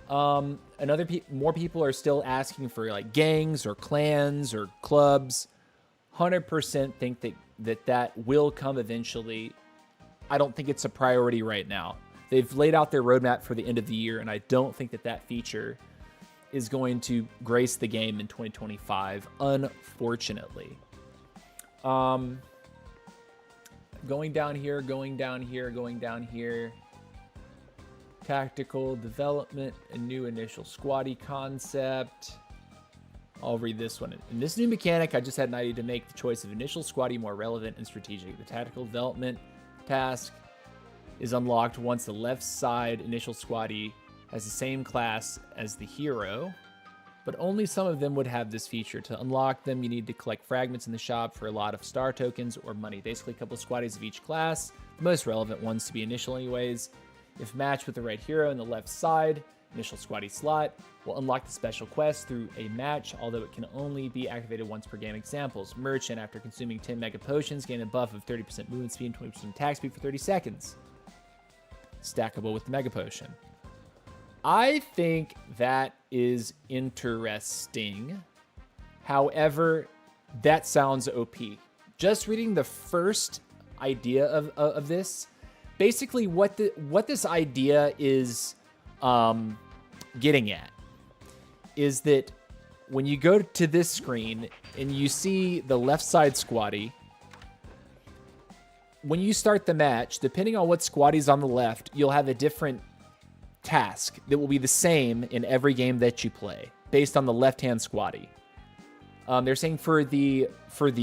More people are still asking for like gangs or clans or clubs. 100% think that will come eventually. I don't think it's a priority right now. They've laid out their roadmap for the end of the year, and I don't think that feature is going to grace the game in 2025, unfortunately. Going down here. Tactical development, a new initial squaddy concept. I'll read this one. In this new mechanic, I just had an idea to make the choice of initial squaddy more relevant and strategic. The tactical development task is unlocked once the left side initial squaddy has the same class as the hero, but only some of them would have this feature. To unlock them, you need to collect fragments in the shop for a lot of star tokens or money. Basically, a couple of squaddies of each class, the most relevant ones to be initial anyways. If matched with the right hero in the left side initial squaddy slot, will unlock the special quest through a match, although it can only be activated once per game. Examples: Merchant, after consuming 10 mega potions, gain a buff of 30% movement speed and 20% attack speed for 30 seconds. Stackable with the mega potion. I think that is interesting. However, that sounds OP. Just reading the first idea of this, basically what this idea is getting at is that when you go to this screen and you see the left side squaddy, when you start the match, depending on what squaddy's on the left, you'll have a different task that will be the same in every game that you play based on the left-hand squaddy. They're saying for the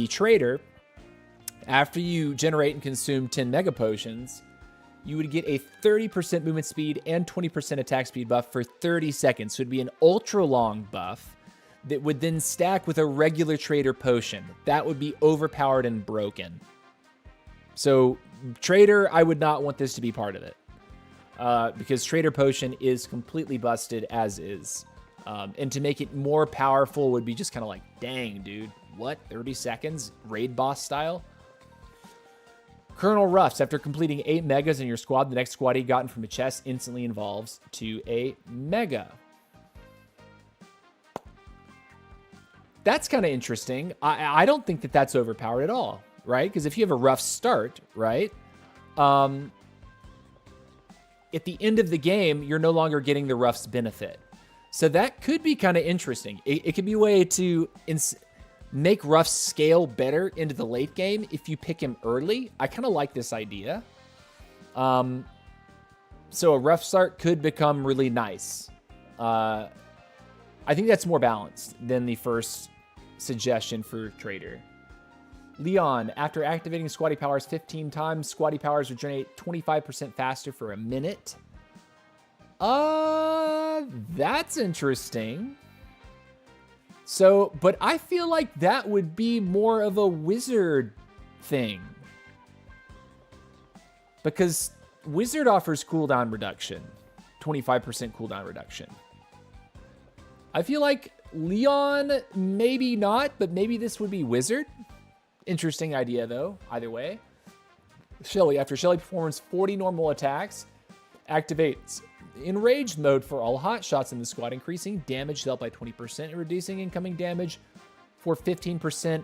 trader, after you generate and consume 10 mega potions, you would get a 30% movement speed and 20% attack speed buff for 30 seconds. So it'd be an ultra long buff that would then stack with a regular trader potion. That would be overpowered and broken. So trader, I would not want this to be part of it. Because trader potion is completely busted as is. And to make it more powerful would be just kind of like, dang, dude, what? 30 seconds? Raid boss style? Colonel Ruffs, after completing 8 megas in your squad, the next squaddy gotten from a chest instantly evolves to a mega. That's kind of interesting. I don't think that that's overpowered at all, right? Because if you have a rough start, right? At the end of the game, you're no longer getting the Ruffs benefit. So that could be kind of interesting. It could be a way to make Ruffs scale better into the late game if you pick him early. I kind of like this idea. So a rough start could become really nice. I think that's more balanced than the first suggestion for Trader. Leon, after activating Squaddy Powers 15 times, Squaddy Powers regenerate 25% faster for a minute. That's interesting. So, but I feel like that would be more of a wizard thing. Because wizard offers cooldown reduction. 25% cooldown reduction. I feel like Leon, maybe not, but maybe this would be wizard. Interesting idea, though, either way. Shelly, after Shelly performs 40 normal attacks, Activates enraged mode for all hot shots in the squad, increasing damage dealt by 20% and reducing incoming damage for 15%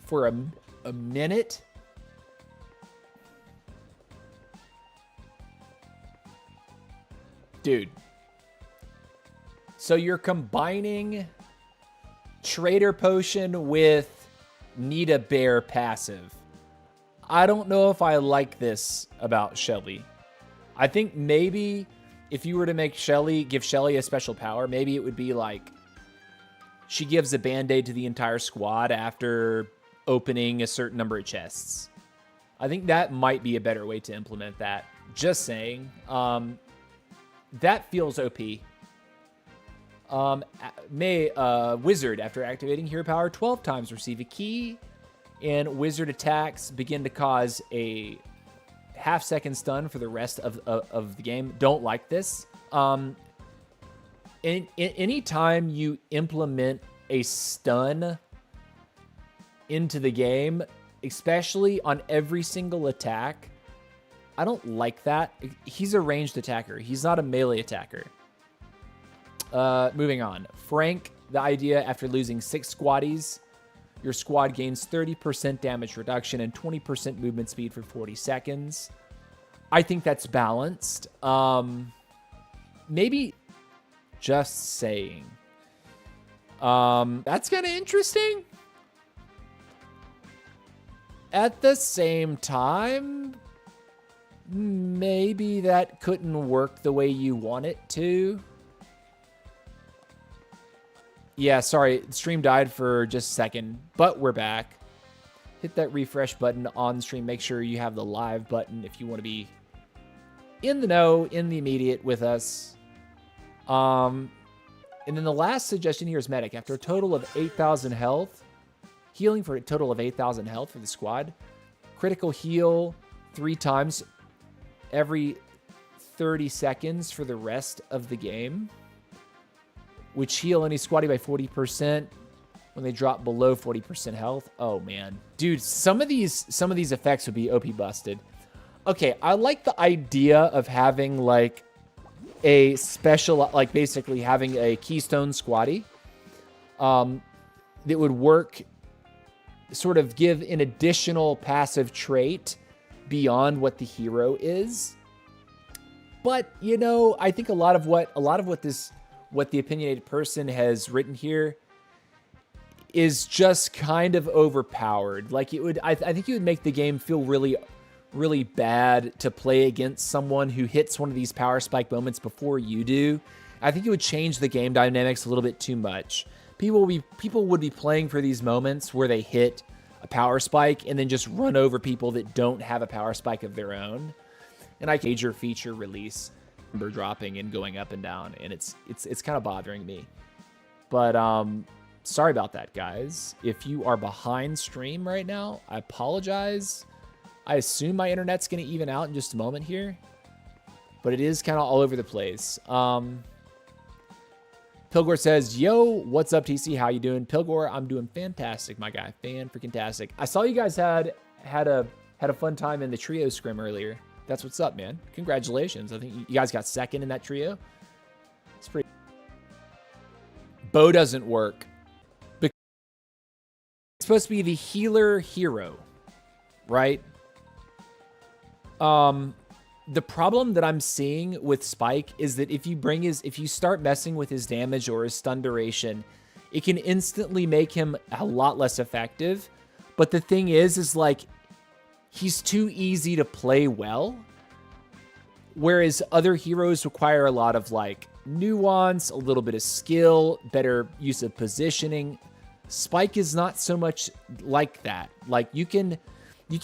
for a minute. Dude. So you're combining Trader Potion with Need a Bear passive. I don't know if I like this about Shelly. I think maybe if you were to make give Shelly a special power, maybe it would be like she gives a band-aid to the entire squad after opening a certain number of chests. I think that might be a better way to implement that. Just saying. That feels OP. Wizard, after activating hero power 12 times, receive a key, and wizard attacks begin to cause a half-second stun for the rest of the game. Don't like this. Anytime you implement a stun into the game, especially on every single attack, I don't like that. He's a ranged attacker. He's not a melee attacker. Moving on. Frank, the idea after losing 6 squaddies, your squad gains 30% damage reduction and 20% movement speed for 40 seconds. I think that's balanced. Maybe just saying. That's kind of interesting. At the same time, maybe that couldn't work the way you want it to. Yeah, sorry, stream died for just a second, but we're back. Hit that refresh button on stream. Make sure you have the live button if you want to be in the know, in the immediate with us. And then the last suggestion here is medic. After a total of 8,000 health, healing for a total of 8,000 health for the squad. Critical heal 3 times every 30 seconds for the rest of the game, which heal any squaddy by 40% when they drop below 40% health. Oh man, dude, some of these effects would be OP busted. Okay, I like the idea of having like a special, like basically having a keystone squaddy that would work, sort of give an additional passive trait beyond what the hero is. But you know, I think a lot of what the opinionated person has written here is just kind of overpowered. Like it would, I think it would make the game feel really, really bad to play against someone who hits one of these power spike moments before you do. I think it would change the game dynamics a little bit too much. People would be playing for these moments where they hit a power spike and then just run over people that don't have a power spike of their own. And I major feature release number dropping and going up and down, and it's kind of bothering me. But sorry about that, guys. If you are behind stream right now, I apologize. I assume my internet's going to even out in just a moment here, but it is kind of all over the place. Pilgor says, yo, what's up, TC? How you doing? Pilgor, I'm doing fantastic, my guy. Fan-freaking-tastic. I saw you guys had a fun time in the trio scrim earlier. That's what's up, man. Congratulations. I think you guys got second in that trio. It's pretty. Bow doesn't work. It's supposed to be the healer hero, right? The problem that I'm seeing with Spike is that if you start messing with his damage or his stun duration, it can instantly make him a lot less effective. But the thing is like, he's too easy to play well, whereas other heroes require a lot of like nuance, a little bit of skill, better use of positioning. Spike is not so much like that. Like you can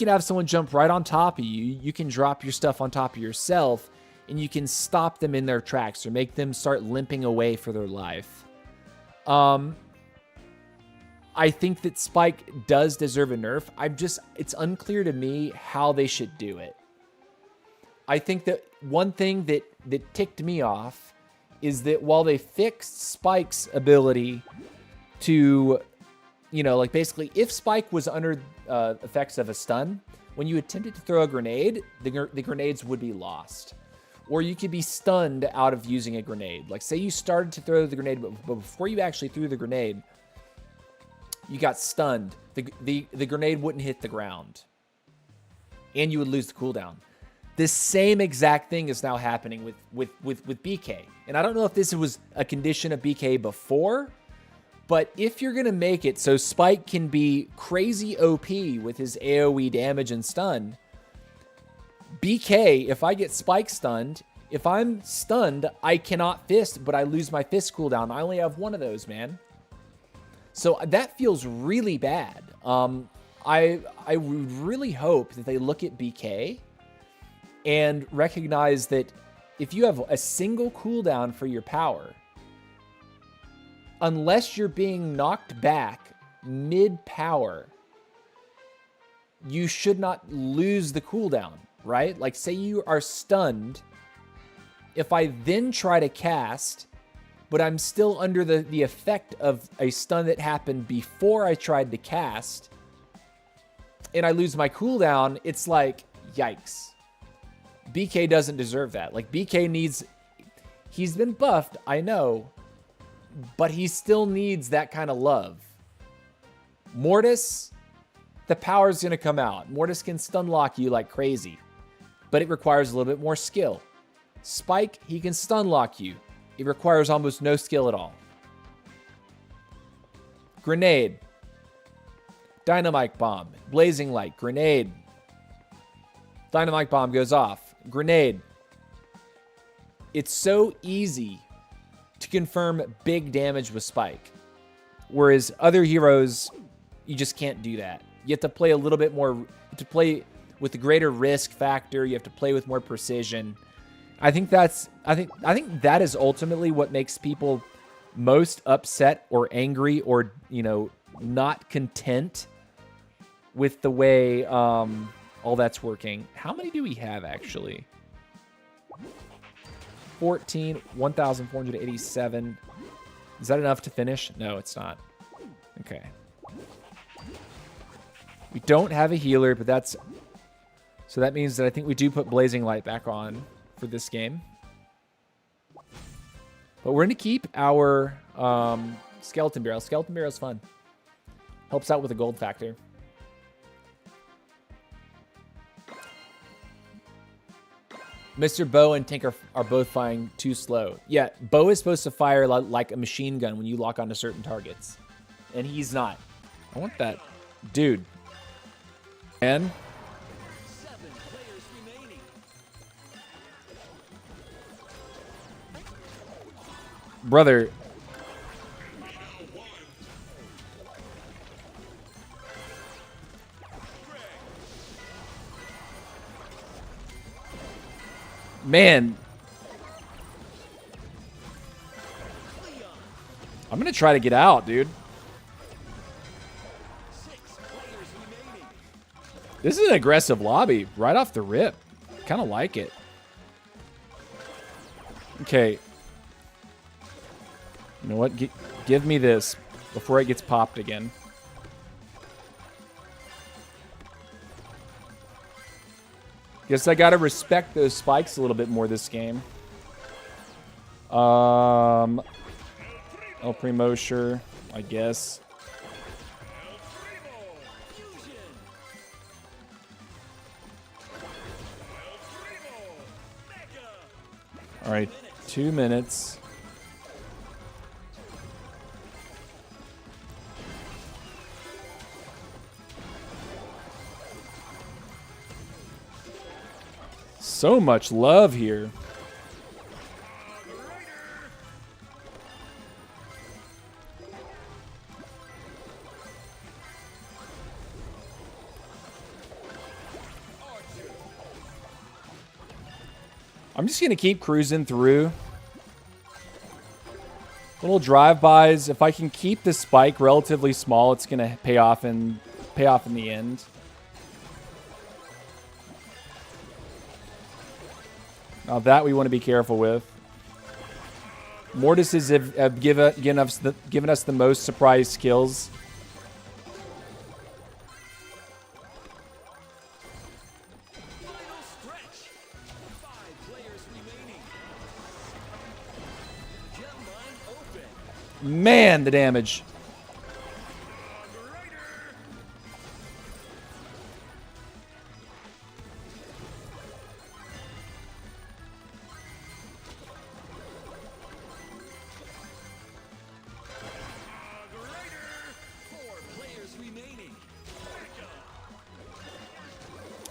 have someone jump right on top of you. You can drop your stuff on top of yourself, and you can stop them in their tracks or make them start limping away for their life. I think that Spike does deserve a nerf. It's unclear to me how they should do it. I think that one thing that ticked me off is that while they fixed Spike's ability to, you know, like basically if Spike was under effects of a stun, when you attempted to throw a grenade, the grenades would be lost. or you could be stunned out of using a grenade. Like, say you started to throw the grenade, but before you actually threw the grenade, you got stunned. The grenade wouldn't hit the ground, and you would lose the cooldown. This same exact thing is now happening with BK. And I don't know if this was a condition of BK before, but if you're going to make it so Spike can be crazy OP with his AoE damage and stun, BK, if I get Spike stunned, if I'm stunned, I cannot fist, but I lose my fist cooldown. I only have one of those, man. So that feels really bad. I would really hope that they look at BK and recognize that if you have a single cooldown for your power, unless you're being knocked back mid-power, you should not lose the cooldown, right? Like, say you are stunned. If I then try to cast, but I'm still under the effect of a stun that happened before I tried to cast, and I lose my cooldown, it's like, yikes. BK doesn't deserve that. Like, BK needs... He's been buffed, I know, but he still needs that kind of love. Mortis, the power's going to come out. Mortis can stun lock you like crazy, but it requires a little bit more skill. Spike, he can stun lock you. It requires almost no skill at all. Grenade. Dynamite bomb. Blazing light. Grenade. Dynamite bomb goes off. Grenade. It's so easy to confirm big damage with Spike. Whereas other heroes, you just can't do that. You have to play a little bit more, you have to play with a greater risk factor. You have to play with more precision. I think that is ultimately what makes people most upset or angry or, you know, not content with the way all that's working. How many do we have, actually? 14, 1,487. Is that enough to finish? No, it's not. Okay. We don't have a healer, but that's... So that means that I think we do put Blazing Light back on for this game. But we're going to keep our Skeleton Barrel. Skeleton Barrel is fun. Helps out with the gold factor. Mr. Bo and Tinker are both firing too slow. Yeah, Bo is supposed to fire like a machine gun when you lock onto certain targets. And he's not. I want that. Dude. And 7 players remaining. brother. Man. I'm going to try to get out, dude. 6 players remaining. This is an aggressive lobby right off the rip. Kind of like it. Okay. You know what? Give me this before it gets popped again. Guess I gotta respect those spikes a little bit more this game. El Primo, sure, I guess. Fusion. Mega. All right, 2 minutes. So much love here. I'm just gonna keep cruising through. Little drive-bys. If I can keep the spike relatively small, it's gonna pay off in the end. Now that we want to be careful with. Mortises have given us the most surprise kills. Final stretch. 5 players remaining. Man, the damage.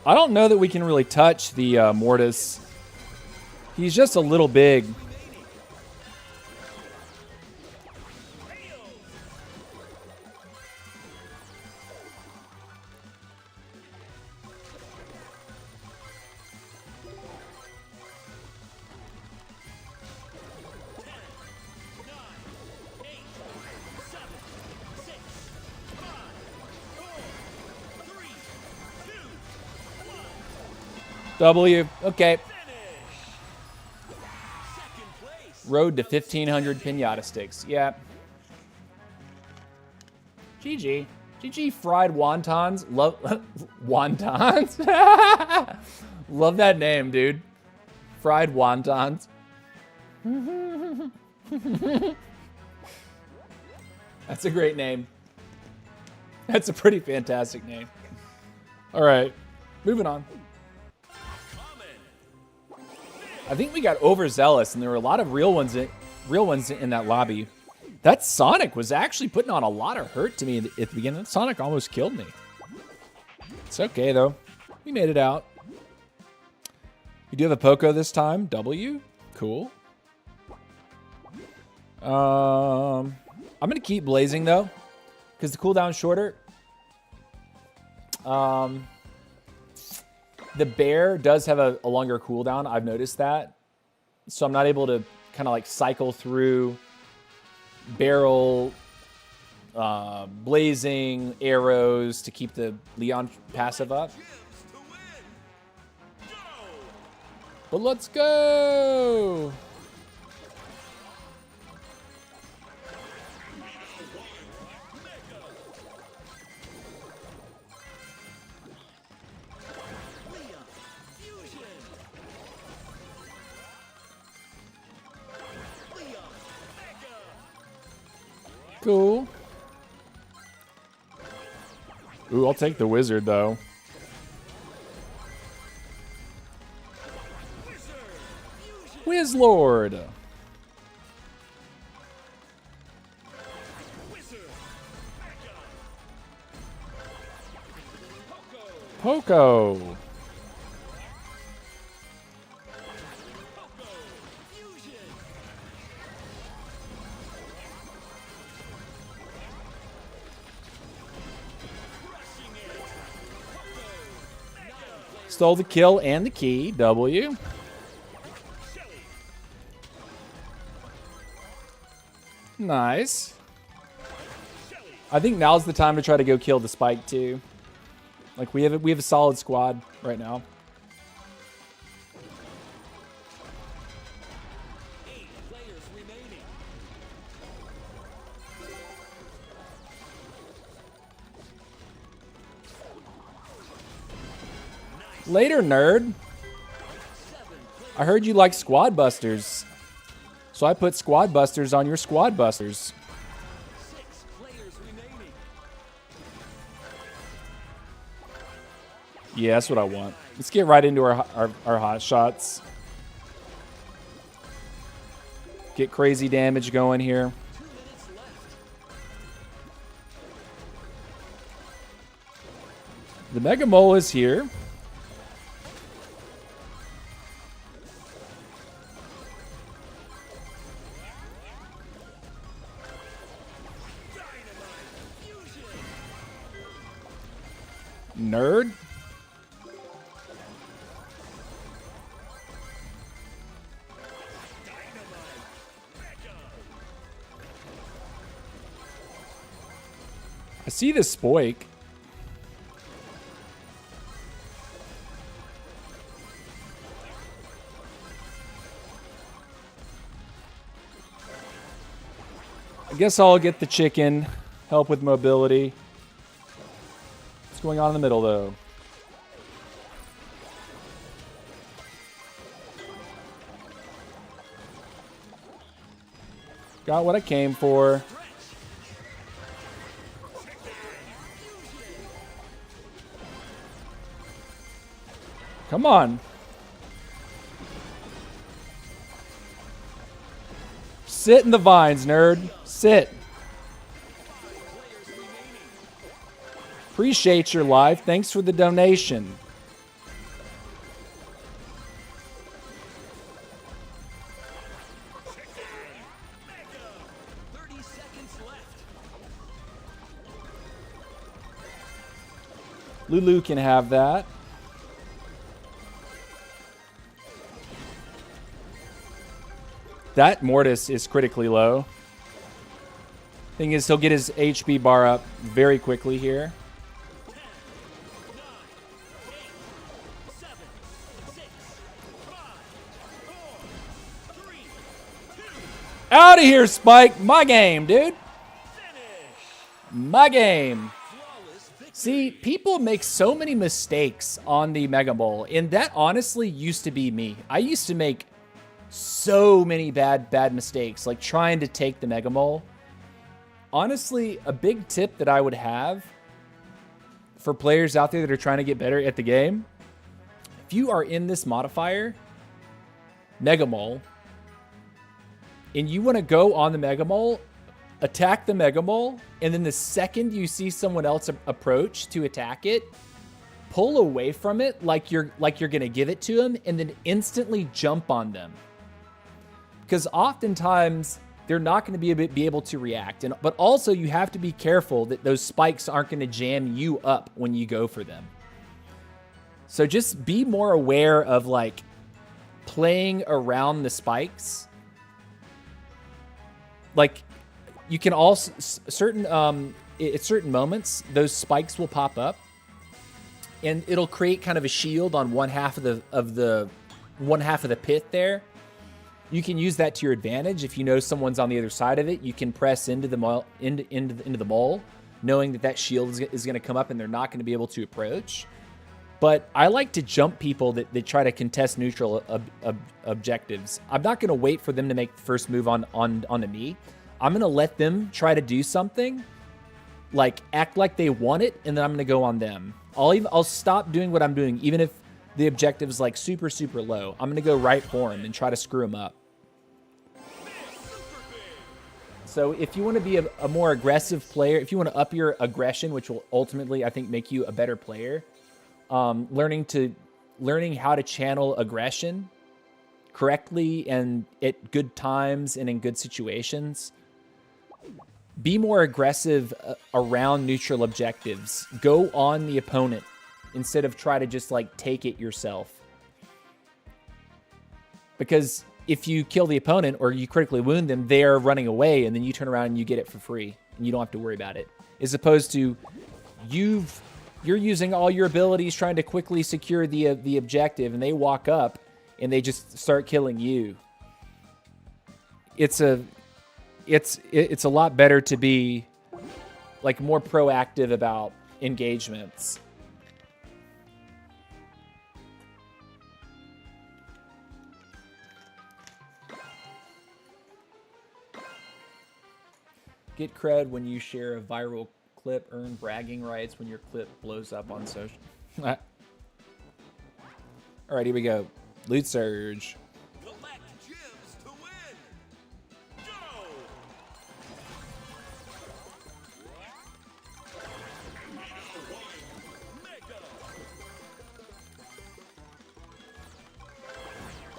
I don't know that we can really touch the Mortis. He's just a little big. W. Okay. Road to 1,500 pinata sticks. Yeah. GG. GG fried wontons. Love wontons. Love that name, dude. Fried wontons. That's a great name. That's a pretty fantastic name. All right. Moving on. I think we got overzealous, and there were a lot of real ones in that lobby. That Sonic was actually putting on a lot of hurt to me at the beginning. Sonic almost killed me. It's okay, though. We made it out. We do have a Poco this time. W. Cool. I'm going to keep blazing, though, because the cooldown's shorter. The bear does have a longer cooldown. I've noticed that. So I'm not able to kind of like cycle through barrel, blazing, arrows to keep the Leon passive up. But let's go! Cool. Ooh, I'll take the wizard, though. Wizlord. Poco. Stole the kill and the key. W. Nice. I think now's the time to try to go kill the Spike too. Like we have a solid squad right now. Later, nerd. I heard you like Squad Busters. So I put Squad Busters on your Squad Busters. Yeah, that's what I want. Let's get right into our hot shots. Get crazy damage going here. The Mega Mole is here. Nerd. I see the Spoik. I guess I'll get the chicken. Help with mobility. What's going on in the middle, though? Got what I came for. Come on. Sit in the vines, nerd. Sit. Appreciate your life. Thanks for the donation. Lulu can have that. That Mortis is critically low. Thing is, he'll get his HP bar up very quickly here. Out of here, Spike. My game, dude. My game. See, people make so many mistakes on the Mega Bowl, and that honestly used to be me. I used to make so many bad mistakes, like trying to take the Mega Mole. Honestly, a big tip that I would have for players out there that are trying to get better at the game, if you are in this modifier, Mega Mole, and you want to go on the Mega Mole, attack the Mega Mole, and then the second you see someone else approach to attack it, pull away from it like you're gonna give it to them, and then instantly jump on them. Because oftentimes they're not going to be able to react, but also you have to be careful that those spikes aren't going to jam you up when you go for them. So just be more aware of like playing around the spikes. Like you can also at certain moments those spikes will pop up, and it'll create kind of a shield on one half of the pit there. You can use that to your advantage. If you know someone's on the other side of it, you can press into the mole, knowing that shield is going to come up and they're not going to be able to approach. But I like to jump people that try to contest neutral objectives. I'm not going to wait for them to make the first move onto me. I'm going to let them try to do something, like act like they want it, and then I'm going to go on them. I'll stop doing what I'm doing, even if the objective is like super low. I'm going to go right for him and try to screw him up. So if you want to be a more aggressive player, if you want to up your aggression, which will ultimately, I think, make you a better player, learning how to channel aggression correctly and at good times and in good situations. Be more aggressive around neutral objectives. Go on the opponent instead of try to just like take it yourself. Because if you kill the opponent or you critically wound them, they're running away, and then you turn around and you get it for free, and you don't have to worry about it. As opposed to you're using all your abilities trying to quickly secure the objective, and they walk up and they just start killing you. It's a lot better to be like more proactive about engagements. Get cred when you share a viral clip. Earn bragging rights when your clip blows up on social. All right, here we go. Loot surge. Collect gems to win. Go! Mega.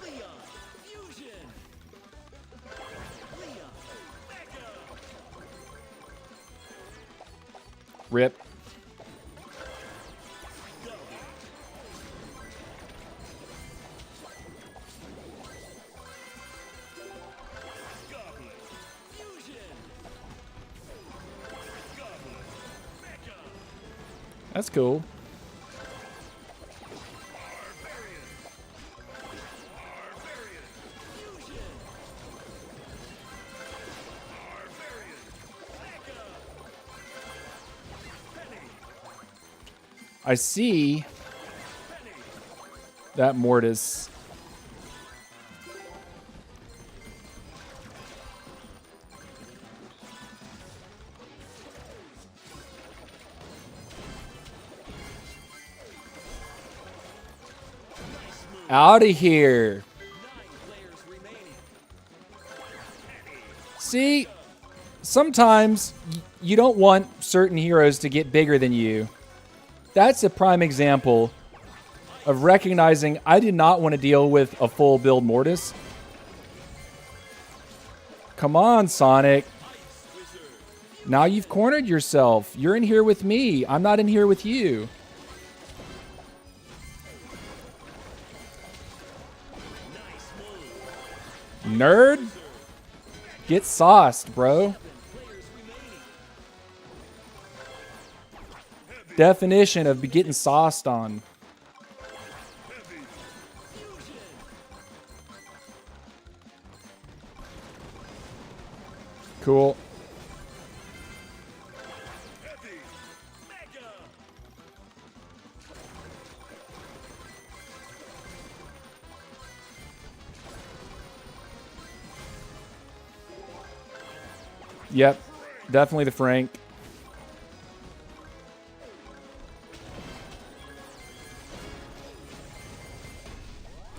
Leon Fusion. Leon Mega. Rip. Goblin Fusion. Goblin Mega. That's cool. Barbarian. Barbarian. Fusion. Barbarian. Mega. Penny. I see that Mortis. Out of here. 9 players remaining. See, sometimes you don't want certain heroes to get bigger than you. That's a prime example of recognizing I did not want to deal with a full build Mortis. Come on, Sonic. Now you've cornered yourself. You're in here with me. I'm not in here with you. Nerd. Get sauced, bro. Definition of getting sauced on. Cool. Yep, definitely the Frank.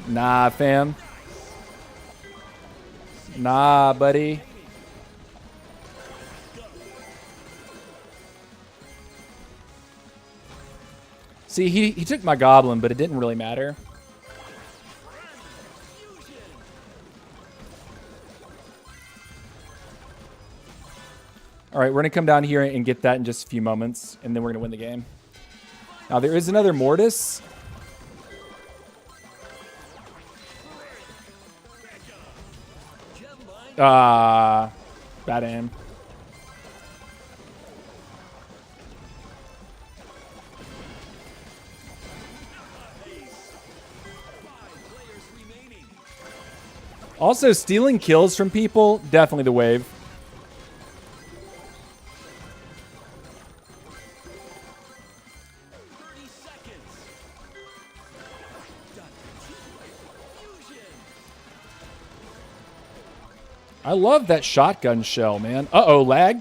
Nah, fam. Nah, buddy. See, he took my goblin, but it didn't really matter. All right, we're going to come down here and get that in just a few moments, and then we're going to win the game. Now, there is another Mortis. Bad aim. Also, stealing kills from people, definitely the wave. I love that shotgun shell, man. Uh-oh, lag.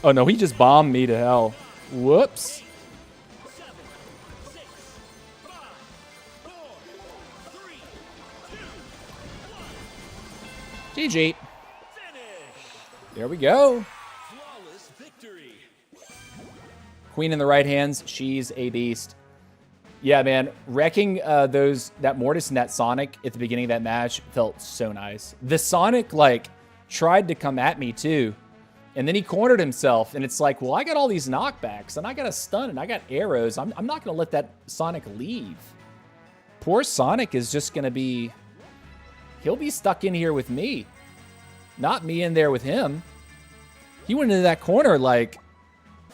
Oh, no, he just bombed me to hell. Whoops. 7, 6, 5, 4, 3, 2, 1. GG. Finish. There we go. Flawless victory. Queen in the right hands. She's a beast. Yeah, man. Wrecking that Mortis and that Sonic at the beginning of that match felt so nice. The Sonic, like, tried to come at me, too. And then he cornered himself, and it's like, well, I got all these knockbacks, and I got a stun, and I got arrows. I'm not going to let that Sonic leave. Poor Sonic is just going to be... He'll be stuck in here with me. Not me in there with him. He went into that corner like,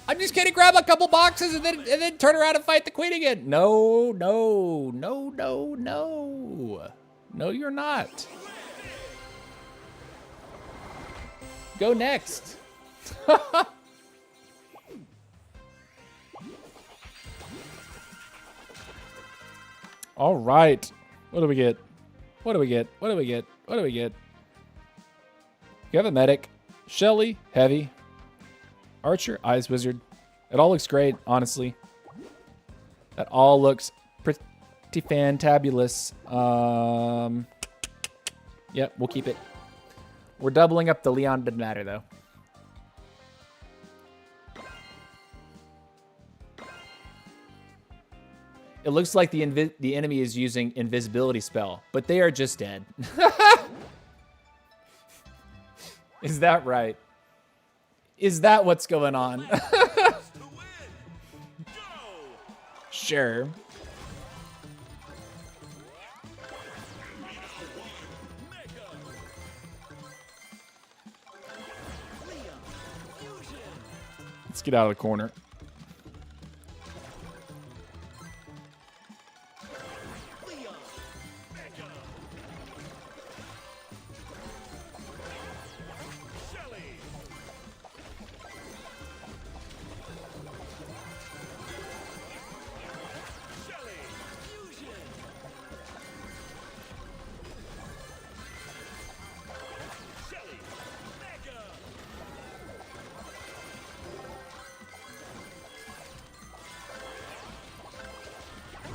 I'm just going to grab a couple boxes and then turn around and fight the queen again. No, no, no, no, no. No, you're not. Go next. All right. What do we get? What do we get? What do we get? What do we get? You have a medic. Shelly, heavy. Archer, Eyes Wizard. It all looks great, honestly. That all looks pretty fantabulous. Yep, we'll keep it. We're doubling up the Leon. Didn't matter, though. It looks like the enemy is using invisibility spell, but they are just dead. Is that right? Is that what's going on? Sure. Let's get out of the corner.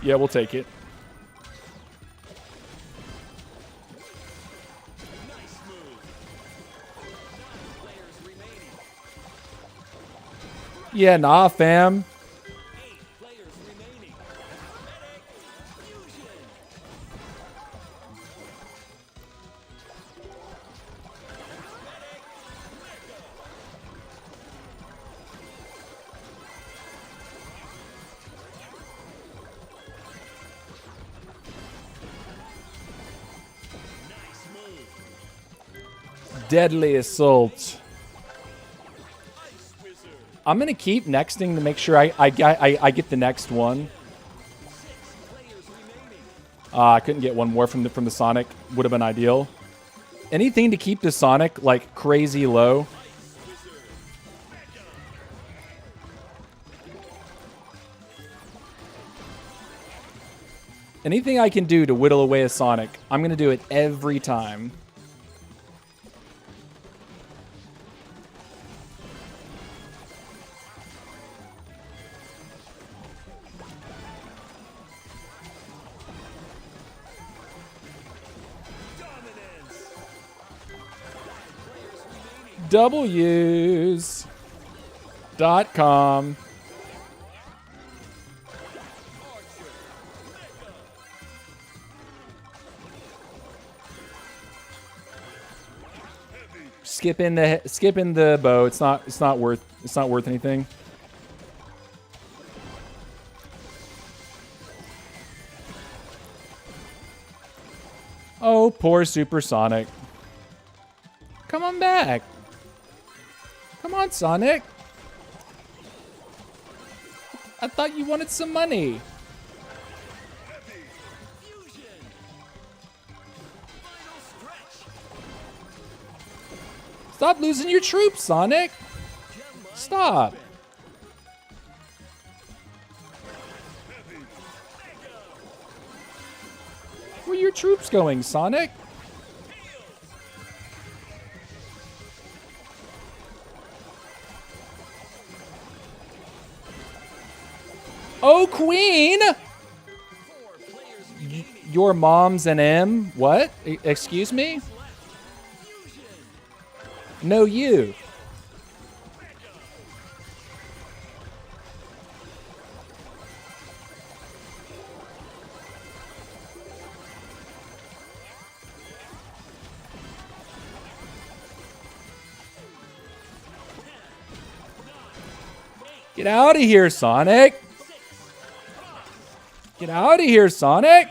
Yeah, we'll take it. Nice move. 9 players remaining. Yeah, nah, fam. 8 players remaining. Medic fusion. Nice move. Deadly assault. Ice wizard. I'm gonna keep nexting to make sure I get the next one. 6 players remaining. I couldn't get one more from the Sonic. Would have been ideal. Anything to keep the Sonic like crazy low. Anything I can do to whittle away a Sonic, I'm gonna do it every time. Dominance. W's.com. Skipping the bow. It's not worth anything. Oh, poor Supersonic. Come on back. Come on, Sonic. I thought you wanted some money. Fusion. Final stretch. Stop losing your troops, Sonic. Stop. Where are your troops going, Sonic? Oh, Queen! 4 players remaining. Your mom's an M? What? Excuse me? Fusion. No, you. Get out of here, Sonic! Get out of here, Sonic!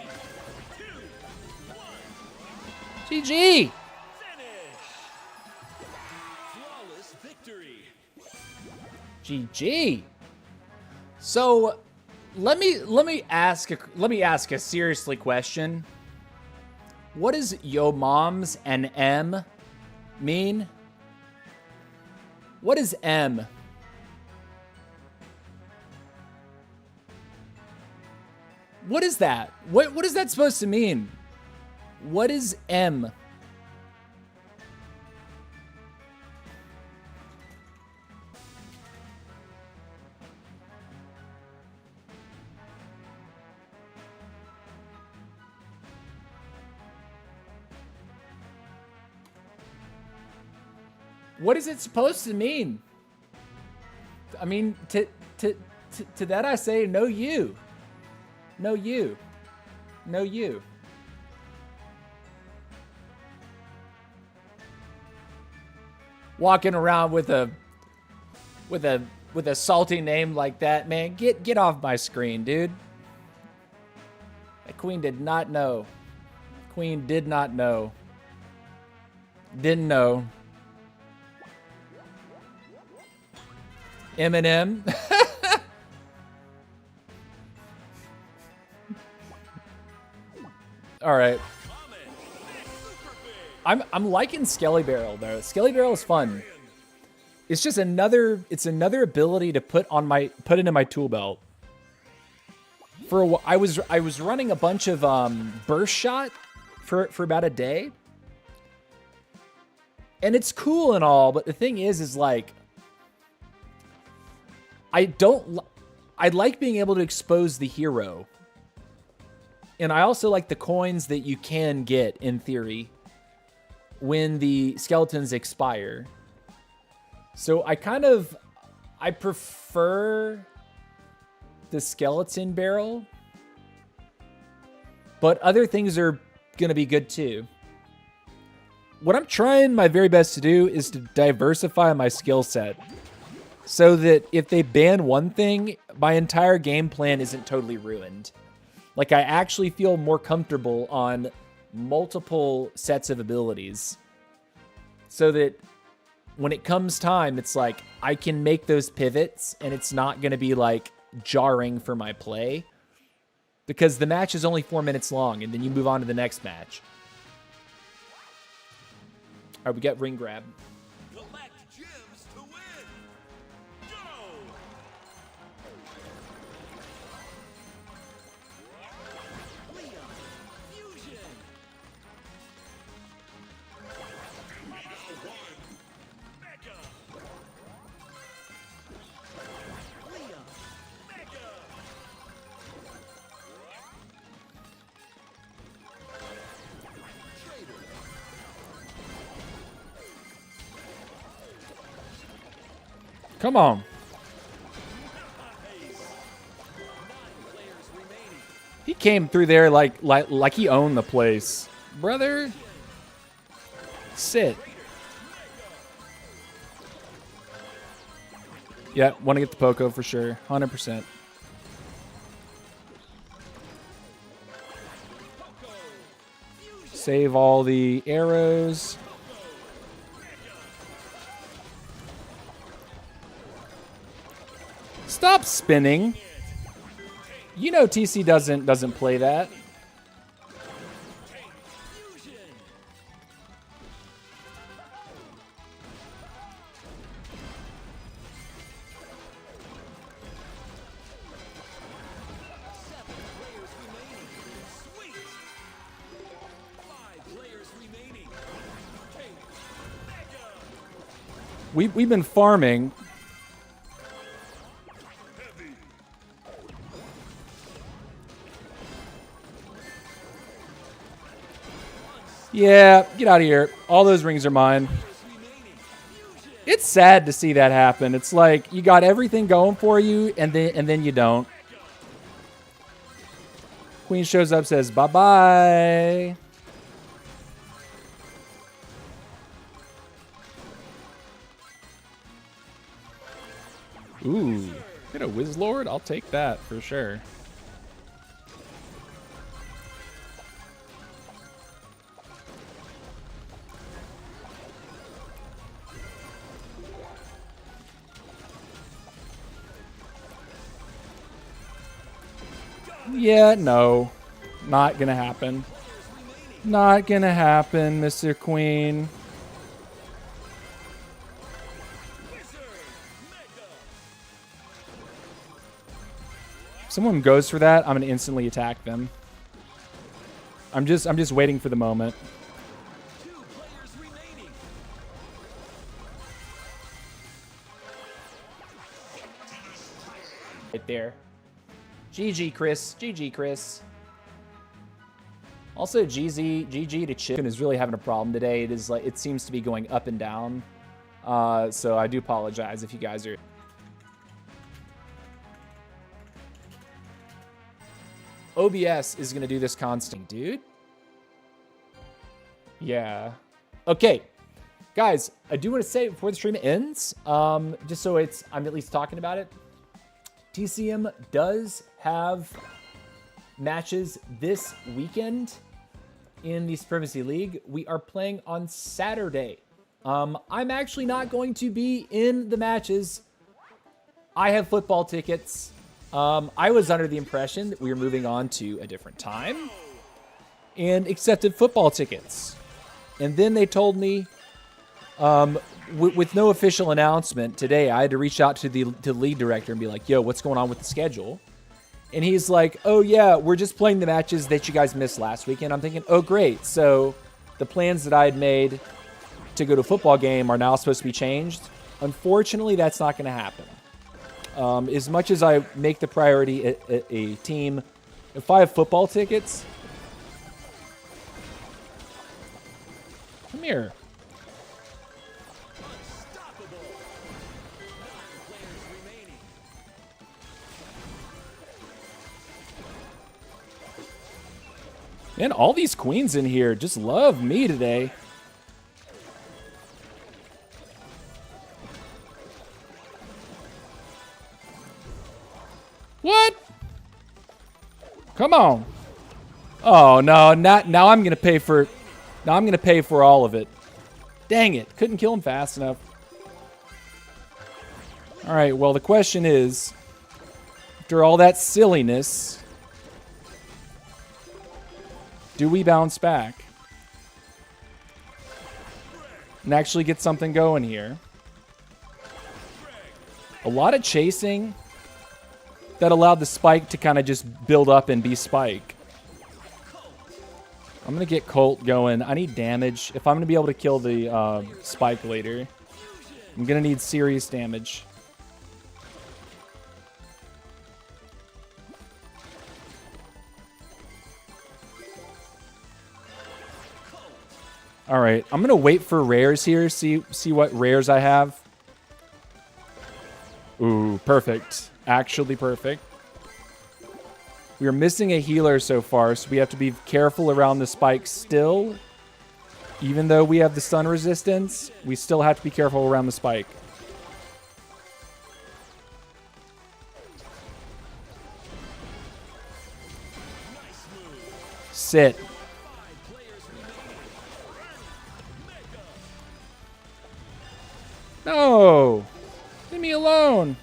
GG! Finish. Flawless victory. GG. So, let me ask a seriously question. What does yo mom's and M mean? What is M? What is that? What is that supposed to mean? What is M? What is it supposed to mean? I mean, to that I say, no you. No you. No you. Walking around with a salty name like that, man, get off my screen, dude. That Queen did not know. Queen did not know. Didn't know. Eminem. All right. I'm liking Skelly Barrel though. Skelly Barrel is fun. It's just another ability to put into my tool belt. For a while, I was running a bunch of burst shot for about a day. And it's cool and all, but the thing is like I like being able to expose the hero And I also like the coins that you can get, in theory, when the skeletons expire. So I prefer the skeleton barrel, but other things are going to be good too. What I'm trying my very best to do is to diversify my skill set so that if they ban one thing, my entire game plan isn't totally ruined. Like, I actually feel more comfortable on multiple sets of abilities so that when it comes time, it's like I can make those pivots and it's not going to be like jarring for my play, because the match is only 4 minutes long and then you move on to the next match. All right, we got ring grab. Collect gems to win. Go. Leon. Fusion. Mega. Leon. Mega. Trader. Come on. Nice. 9 players remaining. He came through there like he owned the place. Brother, sit. Yeah, want to get the Poco for sure. 100%. Save all the arrows. Stop spinning. You know TC doesn't play that. Fusion. Seven players remaining. Sweet. 5 players remaining. Take Mega. We've been farming. Yeah, get out of here. All those rings are mine. It's sad to see that happen. It's like you got everything going for you, and then you don't. Queen shows up, says bye-bye. Ooh, get a Wizlord? I'll take that for sure. Yeah, no. Not gonna happen. Not gonna happen, Mr. Queen. If someone goes for that, I'm gonna instantly attack them. I'm just waiting for the moment. 2 players remaining. Right there. GG, Chris. GG, Chris. Also, GG to Chicken is really having a problem today. It seems to be going up and down. So I do apologize if you guys are. OBS is gonna do this constant, dude. Yeah. Okay. Guys, I do want to say before the stream ends, just so I'm at least talking about it, TCM does have matches this weekend in the Supremacy League. We are playing on Saturday. I'm actually not going to be in the matches. I have football tickets. I was under the impression that we were moving on to a different time and accepted football tickets. And then they told me, with no official announcement today, I had to reach out to the league director and be like, yo, what's going on with the schedule? And he's like, oh, yeah, we're just playing the matches that you guys missed last weekend. I'm thinking, oh, great. So the plans that I had made to go to a football game are now supposed to be changed. Unfortunately, that's not going to happen. As much as I make the priority a team, if I have football tickets, Come here. Unstoppable. 9 players remaining. Man, all these queens in here just love me today. What? Come on. Oh no, not now I'm gonna pay for all of it. Dang it. Couldn't kill him fast enough. Alright, well the question is, after all that silliness, do we bounce back? And actually get something going here. A lot of chasing that allowed the spike to kind of just build up and be spike. I'm going to get Colt going. I need damage. If I'm going to be able to kill the spike later, I'm going to need serious damage. All right, I'm going to wait for rares here, see what rares I have. Ooh, perfect. Actually perfect. We are missing a healer so far, so we have to be careful around the spikes still. Even though we have the stun resistance, we still have to be careful around the spike. Sit. No! Leave me alone!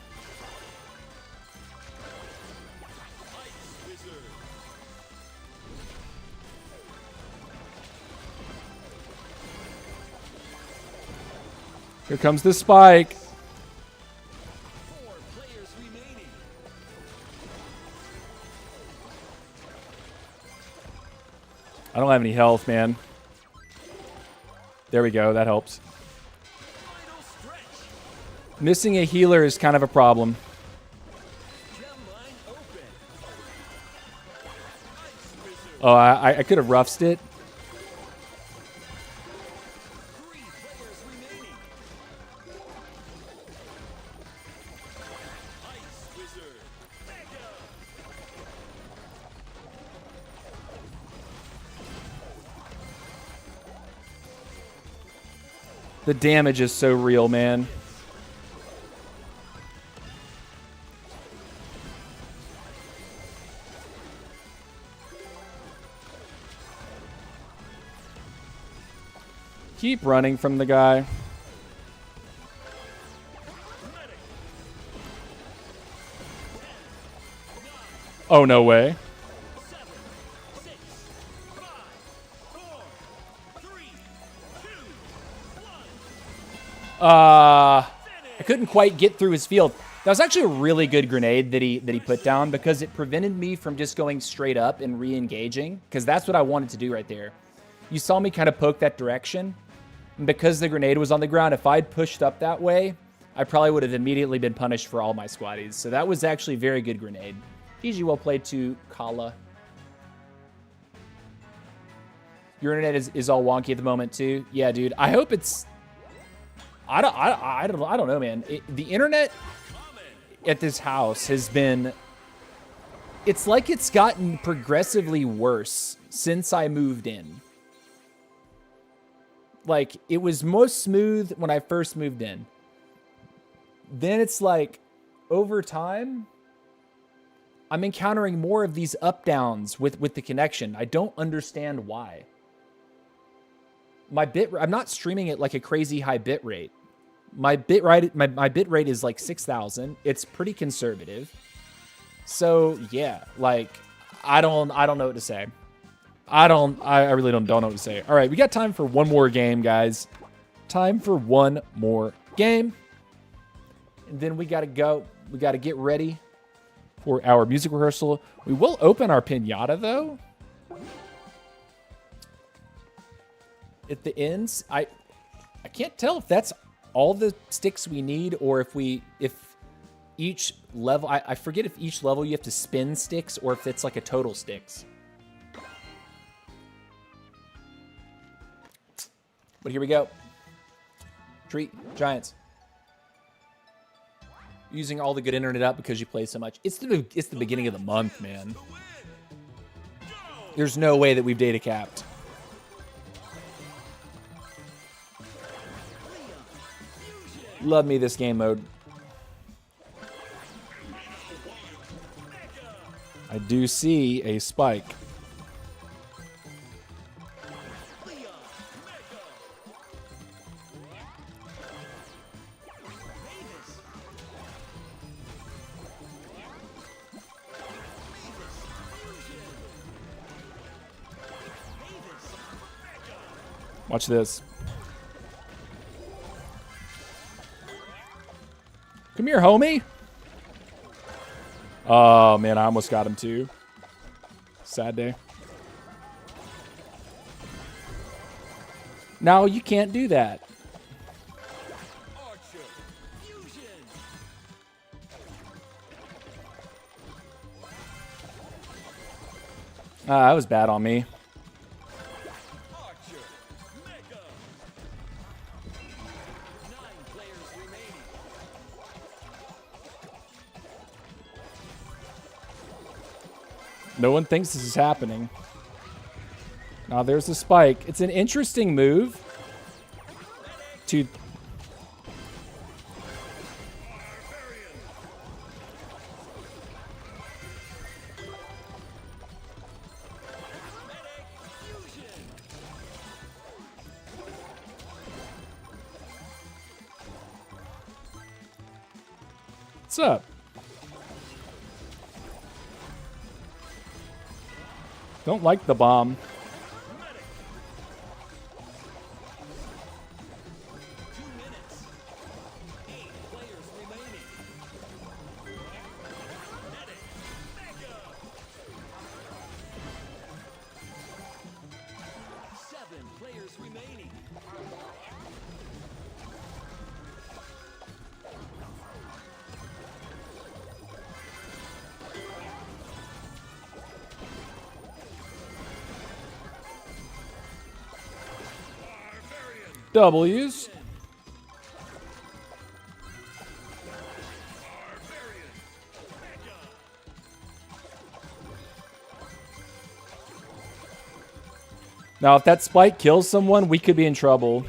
Here comes the spike. 4 players remaining. I don't have any health, man. There we go. That helps. Final stretch. Missing a healer is kind of a problem. Gem line open. Ice Wizard. Oh, I could have roughed it. 3 players remaining. Ice Wizard. Mega. The damage is so real, man. Keep running from the guy. Oh, no way. 7, 6, 5, 4, 3, 2, 1. I couldn't quite get through his field. That was actually a really good grenade that he put down because it prevented me from just going straight up and re-engaging, because that's what I wanted to do right there. You saw me kind of poke that direction, and because the grenade was on the ground, if I'd pushed up that way, I probably would have immediately been punished for all my squaddies. So that was actually a very good grenade. GG, well played to Kala. Your internet is all wonky at the moment too. Yeah, dude. I hope it's. I don't know, man. The internet at this house has been. It's like it's gotten progressively worse since I moved in. Like, it was most smooth when I first moved in. Then it's like, over time, I'm encountering more of these up-downs with the connection. I don't understand why. I'm not streaming at like a crazy high bit rate. My bit rate is like 6,000. It's pretty conservative. So yeah, like I don't know what to say. I really don't know what to say. All right, we got time for one more game, guys. Time for one more game. And then we got to go. We got to get ready for our music rehearsal. We will open our piñata though. At the ends, I can't tell if that's all the sticks we need or if each level, I forget if each level you have to spin sticks or if it's like a total sticks. But here we go. Treat Giants. Using all the good internet up because you play so much. It's the beginning of the month, man. There's no way that we've data capped. Love me this game mode. I do see a spike. Watch this. Come here, homie. Oh, man, I almost got him, too. Sad day. No, you can't do that. That was bad on me. No one thinks this is happening. Now there's the spike. It's an interesting move to... What's up? Don't like the bomb. W's. Now, if that spike kills someone, we could be in trouble.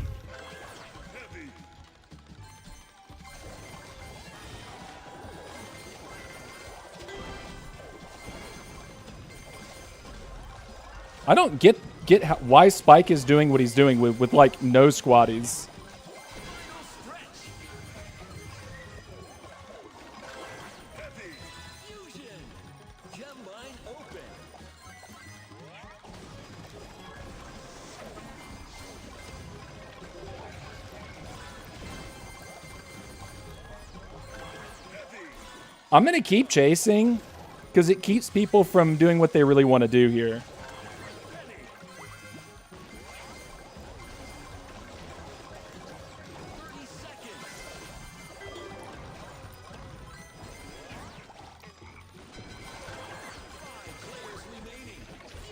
I don't get why Spike is doing what he's doing with like no squatties. I'm going to keep chasing because it keeps people from doing what they really want to do here.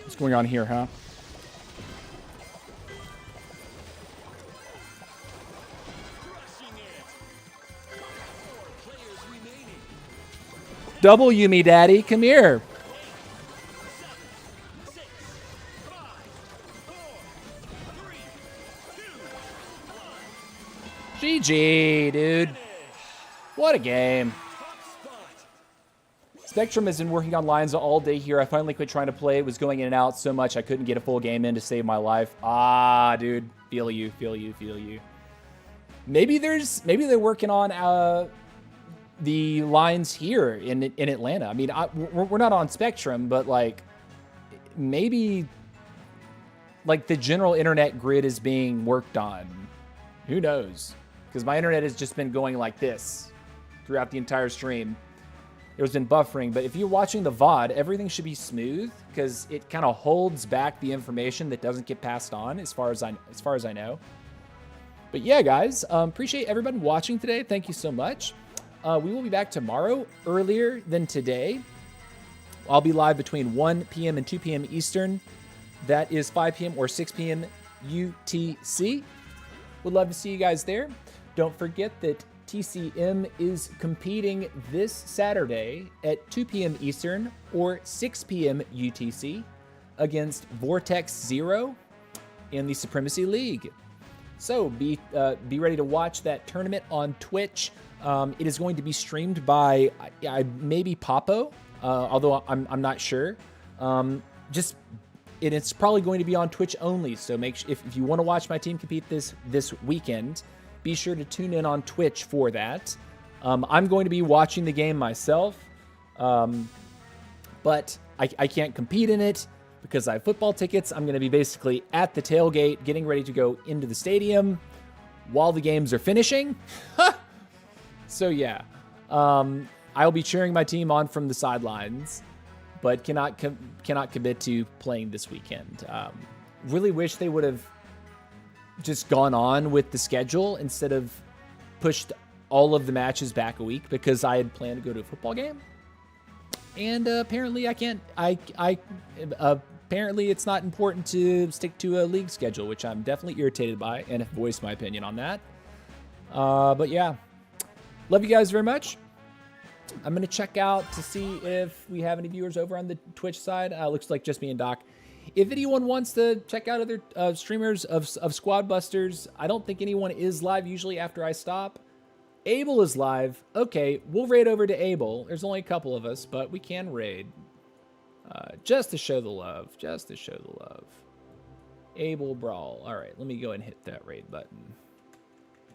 What's going on here, huh? W me, daddy. Come here. GG, dude. What a game. Spectrum has been working on lines all day here. I finally quit trying to play. It was going in and out so much I couldn't get a full game in to save my life. Ah, dude. Feel you, feel you, feel you. Maybe they're working on the lines here in Atlanta. I mean, we're not on Spectrum, but like maybe like the general internet grid is being worked on. Who knows? Because my internet has just been going like this throughout the entire stream. There's been buffering, but if you're watching the VOD, everything should be smooth because it kind of holds back the information that doesn't get passed on as far as I know. But yeah, guys, appreciate everybody watching today. Thank you so much. We will be back tomorrow earlier than today. I'll be live between 1 p.m. and 2 p.m. Eastern. That is 5 p.m. or 6 p.m. UTC. Would love to see you guys there. Don't forget that TCM is competing this Saturday at 2 p.m. Eastern or 6 p.m. UTC against Vortex Zero in the Supremacy League. So be ready to watch that tournament on Twitch. It is going to be streamed by maybe Papo, although I'm not sure. It's probably going to be on Twitch only. So make sure, if you want to watch my team compete this weekend, be sure to tune in on Twitch for that. I'm going to be watching the game myself, but I can't compete in it because I have football tickets. I'm going to be basically at the tailgate getting ready to go into the stadium while the games are finishing. So yeah, I'll be cheering my team on from the sidelines, but cannot commit to playing this weekend. Really wish they would have just gone on with the schedule instead of pushed all of the matches back a week, because I had planned to go to a football game, and apparently I can't. Apparently it's not important to stick to a league schedule, which I'm definitely irritated by and have voiced my opinion on that. But yeah, love you guys very much. I'm going to check out to see if we have any viewers over on the Twitch side. Looks like just me and Doc. If anyone wants to check out other streamers of Squad Busters, I don't think anyone is live usually after I stop. Abel is live. Okay, we'll raid over to Abel. There's only a couple of us, but we can raid. Just to show the love. Just to show the love. Abel Brawl. All right, let me go and hit that raid button.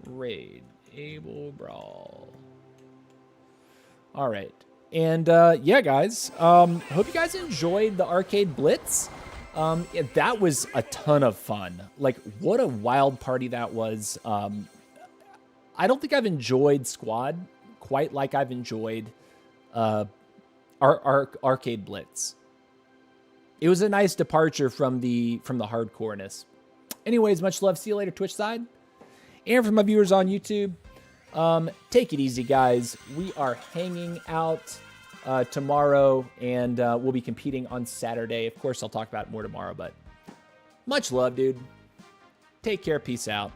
Raid. Abel Brawl. All right. And yeah, guys, hope you guys enjoyed the Arcade Blitz. Yeah, that was a ton of fun. Like, what a wild party that was. I don't think I've enjoyed Squad quite like I've enjoyed our Arcade Blitz. It was a nice departure from the hardcoreness. Anyways, much love. See you later, Twitch side. And for my viewers on YouTube, take it easy, guys. We are hanging out tomorrow, and we'll be competing on Saturday. Of course, I'll talk about it more tomorrow, but much love, dude. Take care. Peace out.